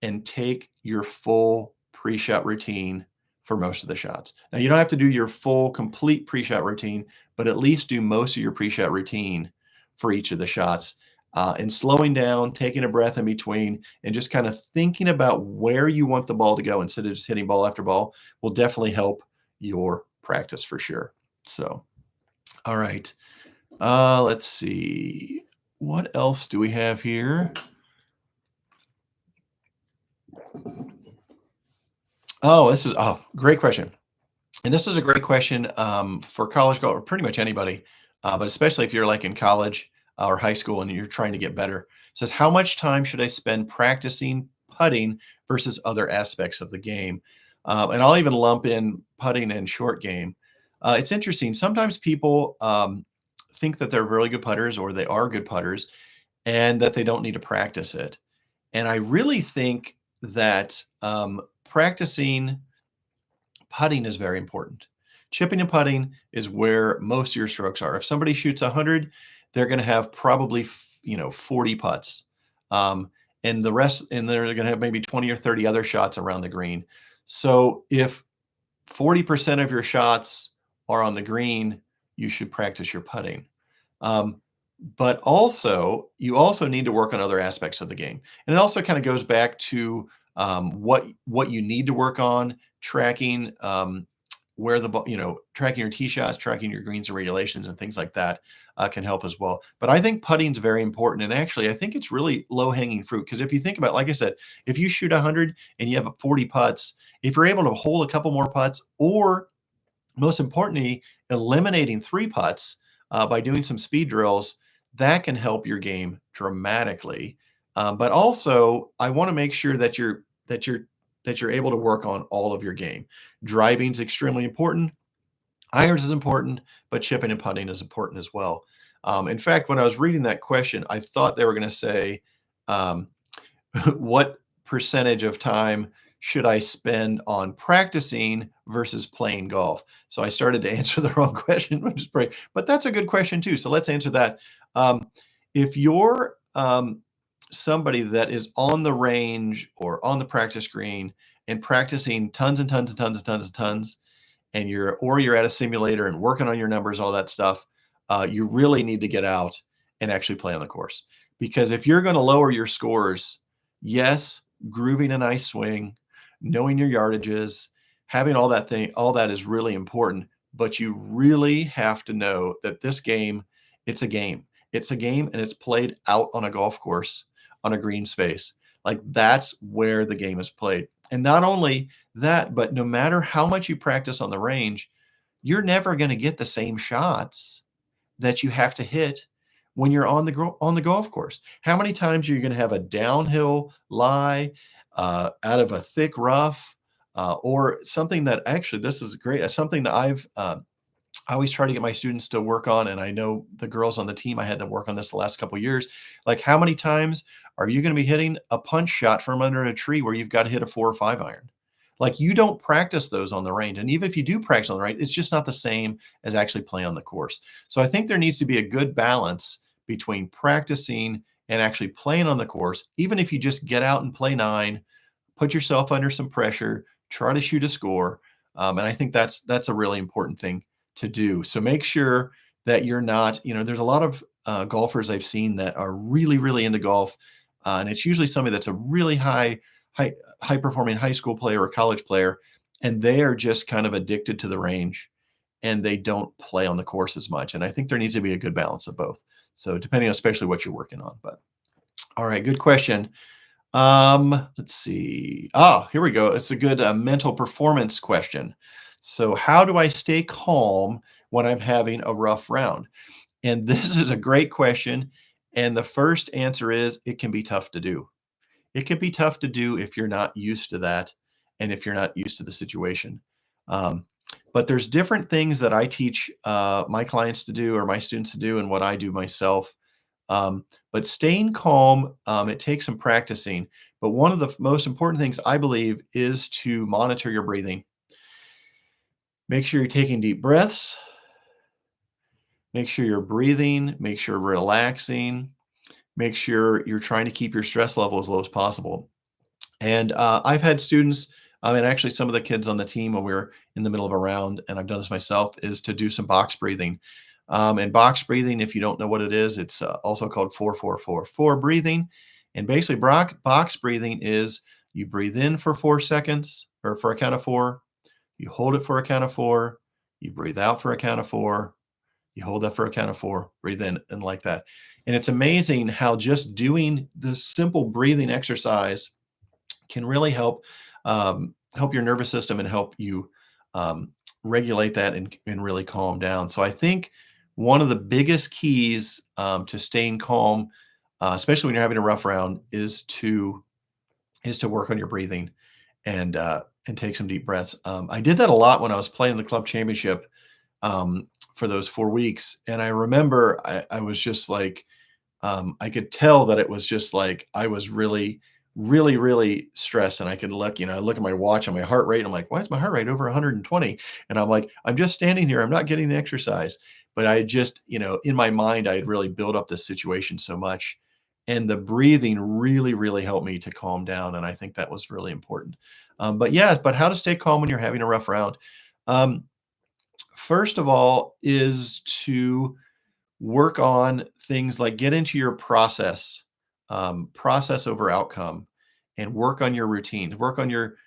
and take your full pre-shot routine for most of the shots. Now, you don't have to do your full complete pre-shot routine, but at least do most of your pre-shot routine for each of the shots. And slowing down, taking a breath in between, and just kind of thinking about where you want the ball to go instead of just hitting ball after ball will definitely help your practice for sure. So, all right. Let's see. What else do we have here? Great question. And this is a great question for college golf or pretty much anybody, but especially if you're like in college or high school and you're trying to get better. It says, how much time should I spend practicing putting versus other aspects of the game? And I'll even lump in putting and short game. It's interesting. Sometimes people think that they're really good putters or they are good putters and that they don't need to practice it. And I really think that practicing putting is very important. Chipping and putting is where most of your strokes are. If somebody shoots 100, they're going to have probably 40 putts, and the rest, and they're going to have maybe 20 or 30 other shots around the green. So if 40% of your shots are on the green, you should practice your putting. Um, but also, you also need to work on other aspects of the game. And it also kind of goes back to what you need to work on, tracking where the ball, tracking your tee shots, tracking your greens and regulations, and things like that can help as well. But I think putting is very important, and actually, I think it's really low hanging fruit because if you think about, like I said, if you shoot 100 and you have 40 putts, if you're able to hold a couple more putts, or most importantly, eliminating three putts by doing some speed drills, that can help your game dramatically. But also, I want to make sure that you're able to work on all of your game. Driving is extremely important. Irons is important, but chipping and putting is important as well. In fact, when I was reading that question, I thought they were going to say, um, what percentage of time should I spend on practicing versus playing golf? So I started to answer the wrong question, which is great. But that's a good question too. So let's answer that. Um, if you're somebody that is on the range or on the practice green and practicing tons and tons and tons and tons and tons, and you're at a simulator and working on your numbers, all that stuff, you really need to get out and actually play on the course. Because if you're going to lower your scores, yes, grooving a nice swing, knowing your yardages, having all that is really important. But you really have to know that this game, it's a game. It's a game and it's played out on a golf course, on a green space. Like that's where the game is played. And not only that, but no matter how much you practice on the range, you're never going to get the same shots that you have to hit when you're on the golf course. How many times are you going to have a downhill lie out of a thick rough, or something that actually this is great, something that I always try to get my students to work on, and I know the girls on the team, I had them work on this the last couple of years. Like, how many times are you going to be hitting a punch shot from under a tree where you've got to hit a 4 or 5 iron? Like, you don't practice those on the range. And even if you do practice on the range, it's just not the same as actually playing on the course. So I think there needs to be a good balance between practicing and actually playing on the course. Even if you just get out and play nine, put yourself under some pressure, try to shoot a score. And I think that's a really important thing to do. So make sure that you're not, there's a lot of golfers I've seen that are really, really into golf. And it's usually somebody that's a really high performing high school player or college player. And they are just kind of addicted to the range and they don't play on the course as much. And I think there needs to be a good balance of both. So depending on especially what you're working on. But all right, good question. Let's see. Ah, here we go. It's a good mental performance question. So, how do I stay calm when I'm having a rough round? And this is a great question. And the first answer is it can be tough to do. It can be tough to do if you're not used to that and if you're not used to the situation. Um, but there's different things that I teach my clients to do or my students to do and what I do myself. But staying calm, it takes some practicing. But one of the most important things I believe is to monitor your breathing. Make sure you're taking deep breaths. Make sure you're breathing. Make sure you're relaxing. Make sure you're trying to keep your stress level as low as possible. And I've had students, and actually some of the kids on the team when we were in the middle of a round, and I've done this myself, is to do some box breathing. And box breathing, if you don't know what it is, it's also called 4-4-4-4 breathing. And basically, box breathing is you breathe in for 4 seconds or for a count of four, you hold it for a count of four, you breathe out for a count of four, you hold that for a count of four, breathe in, and like that. And it's amazing how just doing this simple breathing exercise can really help your nervous system and help you regulate that and really calm down. So I think one of the biggest keys to staying calm, especially when you're having a rough round, is to work on your breathing and take some deep breaths. I did that a lot when I was playing the club championship for those 4 weeks, and I remember I was just like I could tell that it was just like I was really, really, really stressed. And I could look, I look at my watch and my heart rate. I'm like, why is my heart rate over 120? And I'm like, I'm just standing here. I'm not getting the exercise. But I just, in my mind, I had really built up this situation so much. And the breathing really, really helped me to calm down. And I think that was really important. But yeah, but how to stay calm when you're having a rough round. Um, First of all, is to work on things like get into your process, process over outcome, and work on your routines. Work on your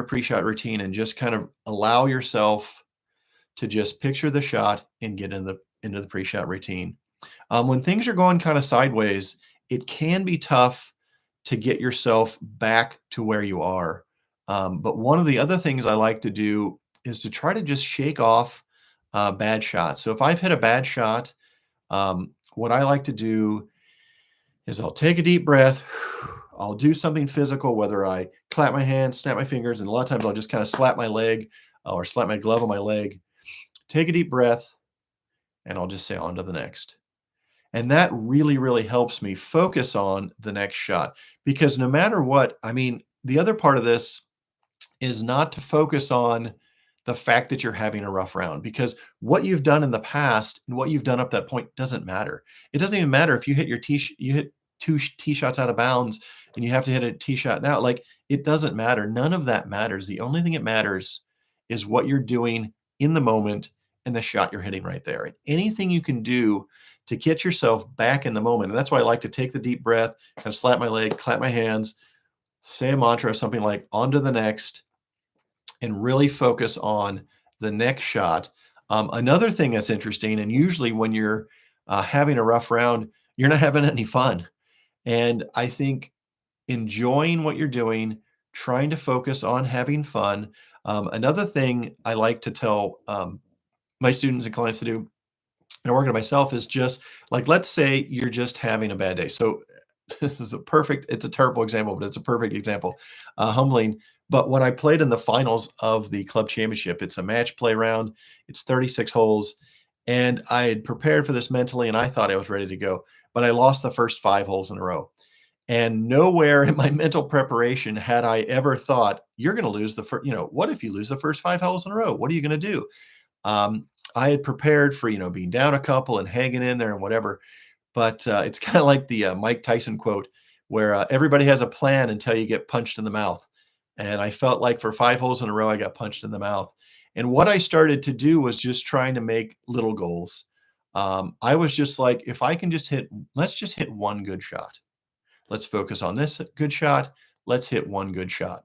pre-shot routine, and just kind of allow yourself to just picture the shot and get into the pre-shot routine. When things are going kind of sideways, it can be tough to get yourself back to where you are. But one of the other things I like to do is to try to just shake off bad shots. So if I've hit a bad shot, what I like to do is I'll take a deep breath. I'll do something physical, whether I clap my hands, snap my fingers, and a lot of times I'll just kind of slap my leg or slap my glove on my leg. Take a deep breath, and I'll just say on to the next. And that really, really helps me focus on the next shot, because no matter what, I mean, the other part of this is not to focus on the fact that you're having a rough round, because what you've done in the past and what you've done up that point doesn't matter. It doesn't even matter if you hit you hit two tee shots out of bounds and you have to hit a tee shot now. Like, it doesn't matter. None of that matters. The only thing that matters is what you're doing in the moment and the shot you're hitting right there. And anything you can do to get yourself back in the moment. And that's why I like to take the deep breath, kind of slap my leg, clap my hands, say a mantra, something like on to the next, and really focus on the next shot. Another thing that's interesting, and usually when you're having a rough round, you're not having any fun. And I think enjoying what you're doing, trying to focus on having fun. Another thing I like to tell my students and clients to do, and working on myself, is just like, let's say you're just having a bad day. So this is it's a terrible example, but it's a perfect example. Humbling. But when I played in the finals of the club championship, it's a match play round. It's 36 holes. And I had prepared for this mentally, and I thought I was ready to go. But I lost the first 5 holes in a row. And nowhere in my mental preparation had I ever thought, you're going to lose the first, what if you lose the first 5 holes in a row? What are you going to do? I had prepared for, being down a couple and hanging in there and whatever. But it's kind of like the Mike Tyson quote, where everybody has a plan until you get punched in the mouth. And I felt like for 5 holes in a row, I got punched in the mouth. And what I started to do was just trying to make little goals. I was just like, if I can let's just hit one good shot. Let's focus on this good shot. Let's hit one good shot.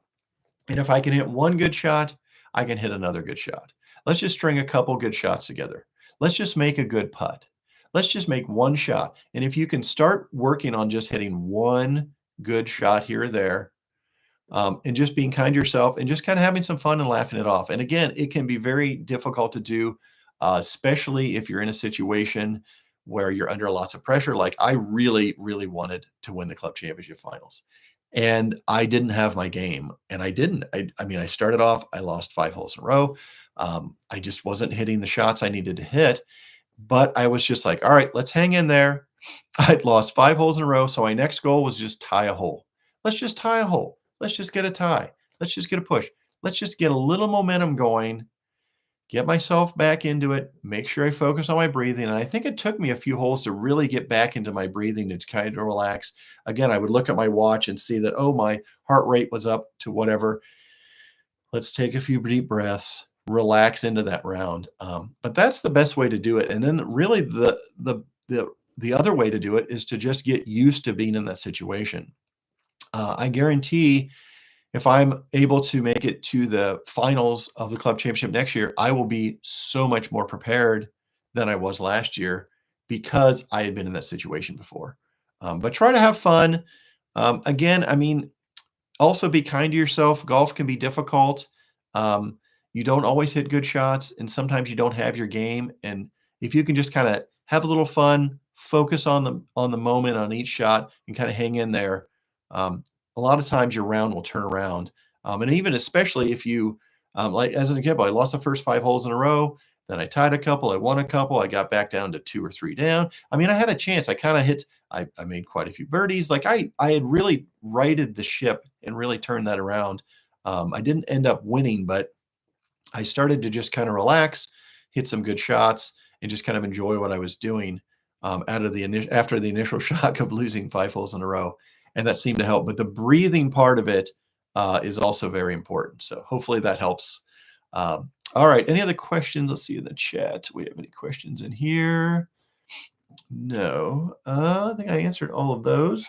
And if I can hit one good shot, I can hit another good shot. Let's just string a couple good shots together. Let's just make a good putt. Let's just make one shot. And if you can start working on just hitting one good shot here or there, and just being kind to yourself and just kind of having some fun and laughing it off. And again, it can be very difficult to do, especially if you're in a situation where you're under lots of pressure. Like, I really, really wanted to win the club championship finals. And I didn't have my game. And I didn't. I mean, I started off, I lost 5 holes in a row. I just wasn't hitting the shots I needed to hit. But I was just like, all right, let's hang in there. I'd lost 5 holes in a row. So my next goal was just tie a hole. Let's just tie a hole. Let's just get a tie. Let's just get a push. Let's just get a little momentum going, get myself back into it, make sure I focus on my breathing. And I think it took me a few holes to really get back into my breathing and to kind of relax. Again, I would look at my watch and see that, oh, my heart rate was up to whatever. Let's take a few deep breaths, relax into that round. But that's the best way to do it. And then really the other way to do it is to just get used to being in that situation. I guarantee if I'm able to make it to the finals of the club championship next year, I will be so much more prepared than I was last year, because I had been in that situation before. But try to have fun. Again, I mean, also be kind to yourself. Golf can be difficult. Um, you don't always hit good shots, and sometimes you don't have your game. And if you can just kind of have a little fun, focus on the moment on each shot, and kind of hang in there, um, a lot of times your round will turn around. And even especially if you, like as an example, I lost the first 5 holes in a row. Then I tied a couple, I won a couple, I got back down to 2 or 3 down. I mean, I had a chance. I kind of hit, I made quite a few birdies. Like, I had really righted the ship and really turned that around. I didn't end up winning, but I started to just kind of relax, hit some good shots, and just kind of enjoy what I was doing, out of after the initial shock of losing 5 holes in a row, and that seemed to help. But the breathing part of it is also very important. So hopefully that helps. All right, any other questions? Let's see in the chat. Do we have any questions in here? No. I think I answered all of those.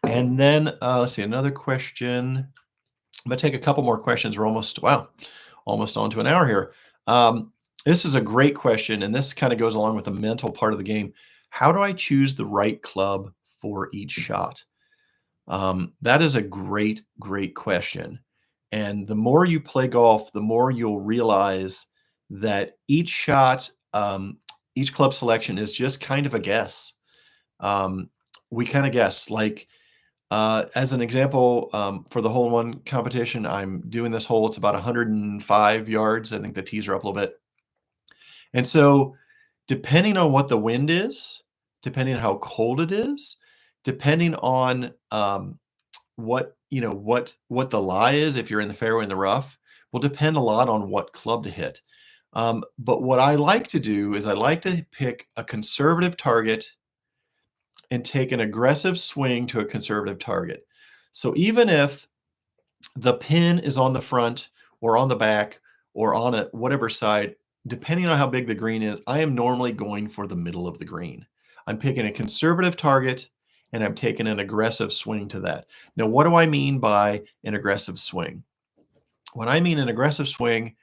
And then, let's see, another question. I'm gonna take a couple more questions. We're almost, wow, almost on to an hour here. This is a great question, and this kind of goes along with the mental part of the game. How do I choose the right club for each shot? That is a great, great question. And the more you play golf, the more you'll realize that each shot, each club selection is just kind of a guess. Um, we kind of guess. Like, as an example, for the hole in one competition, I'm doing this hole. It's about 105 yards. I think the tees are up a little bit. And so, depending on what the wind is, depending on how cold it is, depending on what the lie is, if you're in the fairway in the rough, will depend a lot on what club to hit. But what I like to do is I like to pick a conservative target and take an aggressive swing to a conservative target. So even if the pin is on the front or on the back or on a whatever side, depending on how big the green is, I am normally going for the middle of the green. I'm picking a conservative target and I'm taking an aggressive swing to that. Now, what do I mean by an aggressive swing? When I mean an aggressive swing,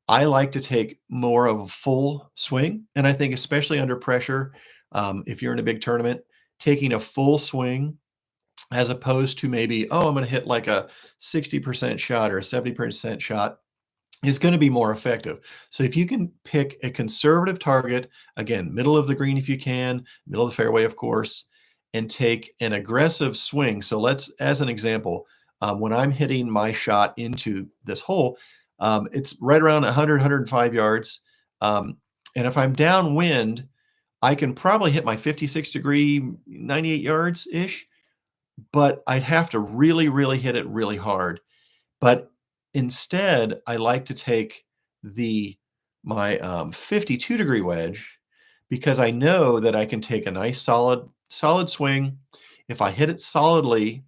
I like to take more of a full swing. And I think, especially under pressure, if you're in a big tournament, taking a full swing as opposed to maybe, oh, I'm going to hit like a 60% shot or a 70% shot is going to be more effective. So if you can pick a conservative target, again, middle of the green if you can, middle of the fairway, of course, and take an aggressive swing. So let's, as an example, when I'm hitting my shot into this hole, it's right around 100, 105 yards. And if I'm downwind, I can probably hit my 56 degree, 98 yards ish, but I'd have to really, really hit it really hard. But instead, I like to take the my 52 degree wedge because I know that I can take a nice solid swing. If I hit it solidly,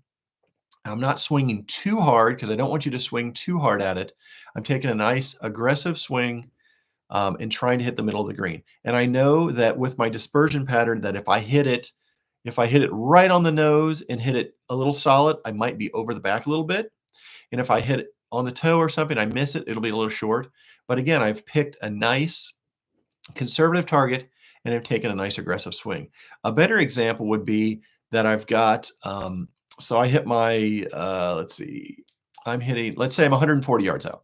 I'm not swinging too hard because I don't want you to swing too hard at it. I'm taking a nice aggressive swing and trying to hit the middle of the green. And I know that with my dispersion pattern, that if I hit it right on the nose and hit it a little solid, I might be over the back a little bit. And if I hit it on the toe or something, I miss it, it'll be a little short. But again, I've picked a nice conservative target and have taken a nice aggressive swing. A better example would be that I've got, so I hit my, let's see, I'm hitting, let's say I'm 140 yards out.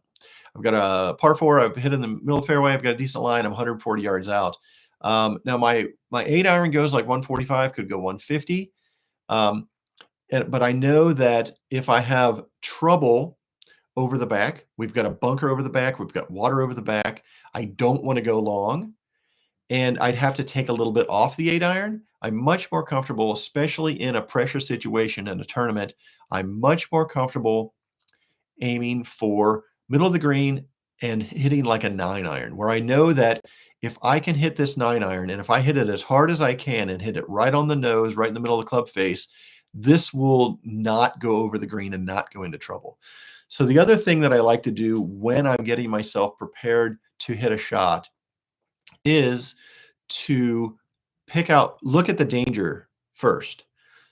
I've got a par four. I've hit in the middle of the fairway. I've got a decent line. I'm 140 yards out. Now my 8 iron goes like 145, could go 150. Um, but I know that if I have trouble over the back, we've got a bunker over the back, we've got water over the back. I don't want to go long, and I'd have to take a little bit off the 8 iron. I'm much more comfortable, especially in a pressure situation in a tournament. I'm much more comfortable aiming for middle of the green and hitting like a 9 iron, where I know that if I can hit this 9 iron and if I hit it as hard as I can and hit it right on the nose, right in the middle of the club face, this will not go over the green and not go into trouble. So the other thing that I like to do when I'm getting myself prepared to hit a shot is to look at the danger first.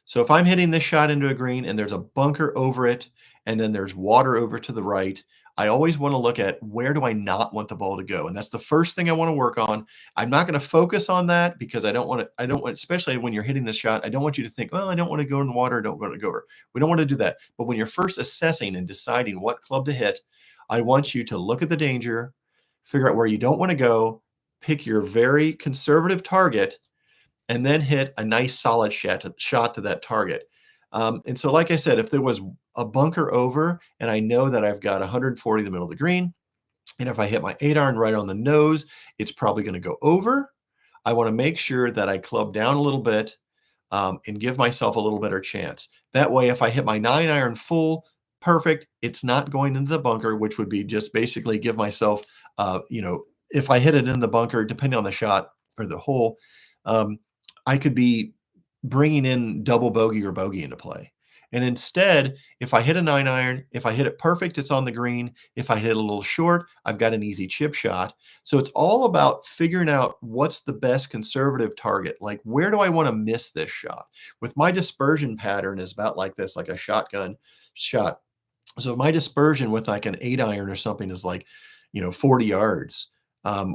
So if I'm hitting this shot into a green and there's a bunker over it, and then there's water over to the right, I always want to look at where do I not want the ball to go? And that's the first thing I want to work on. I'm not going to focus on that because I don't want, especially when you're hitting this shot, I don't want you to think, well, I don't want to go in the water, I don't want to go over. We don't want to do that. But when you're first assessing and deciding what club to hit, I want you to look at the danger, figure out where you don't want to go, pick your very conservative target, and then hit a nice solid shot to that target. And so, like I said, if there was a bunker over and I know that I've got 140 in the middle of the green, and if I hit my 8 iron right on the nose, it's probably going to go over. I want to make sure that I club down a little bit and give myself a little better chance. That way, if I hit my 9 iron full, perfect. It's not going into the bunker, which would be just basically give myself, if I hit it in the bunker, depending on the shot or the hole, um, I could be bringing in double bogey or bogey into play. And instead, if I hit a 9 iron, if I hit it perfect, it's on the green. If I hit a little short, I've got an easy chip shot. So it's all about figuring out what's the best conservative target. Like, where do I want to miss this shot? With my dispersion pattern is about like this, like a shotgun shot. So if my dispersion with like an 8 iron or something is like, 40 yards,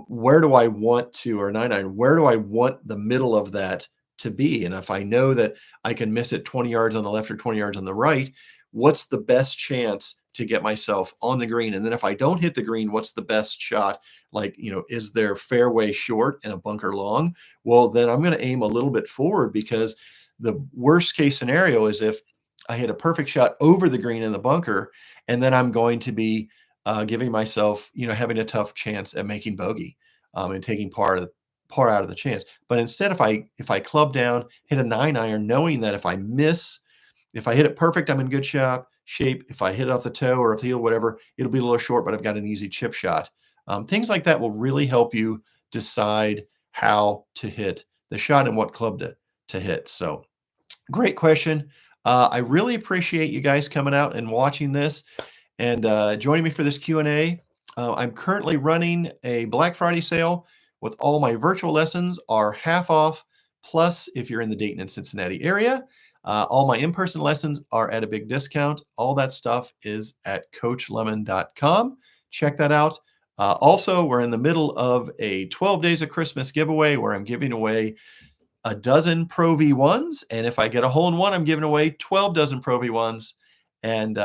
where do I want to, or 9 iron, where do I want the middle of that to be? And if I know that I can miss it 20 yards on the left or 20 yards on the right, what's the best chance to get myself on the green? And then if I don't hit the green, what's the best shot? Like, is there fairway short and a bunker long? Well, then I'm going to aim a little bit forward, because the worst case scenario is if I hit a perfect shot over the green in the bunker, and then I'm going to be giving myself, having a tough chance at making bogey, and taking par out of the chance. But instead, if I club down, hit a 9 iron, knowing that if I hit it perfect, I'm in good shot shape. If I hit it off the toe or off the heel, whatever, it'll be a little short, but I've got an easy chip shot. Things like that will really help you decide how to hit the shot and what club to hit. So great question. I really appreciate you guys coming out and watching this and joining me for this Q&A. I'm currently running a Black Friday sale with all my virtual lessons are half off. Plus, if you're in the Dayton and Cincinnati area, all my in-person lessons are at a big discount. All that stuff is at coachlemon.com. Check that out. Also, we're in the middle of a 12 Days of Christmas giveaway where I'm giving away a dozen Pro V1s. And if I get a hole in one, I'm giving away 12 dozen Pro V1s. And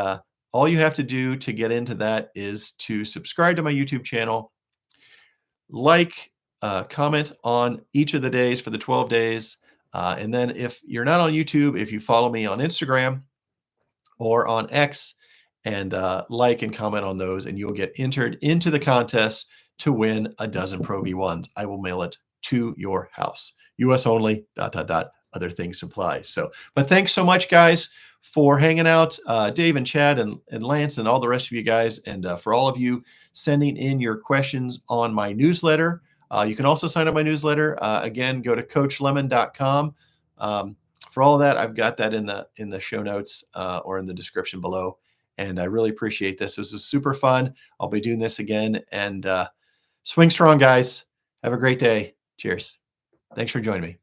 all you have to do to get into that is to subscribe to my YouTube channel, like, comment on each of the days for the 12 days. And then if you're not on YouTube, if you follow me on Instagram or on X, and like and comment on those, and you'll get entered into the contest to win a dozen Pro V1s. I will mail it to your house. US only, ... Other things apply. So, but thanks so much, guys, for hanging out. Dave and Chad and Lance and all the rest of you guys, and for all of you sending in your questions on my newsletter. You can also sign up my newsletter. Again, go to coachlemon.com. For all of that, I've got that in the show notes or in the description below. And I really appreciate this. This is super fun. I'll be doing this again. And swing strong, guys. Have a great day. Cheers. Thanks for joining me.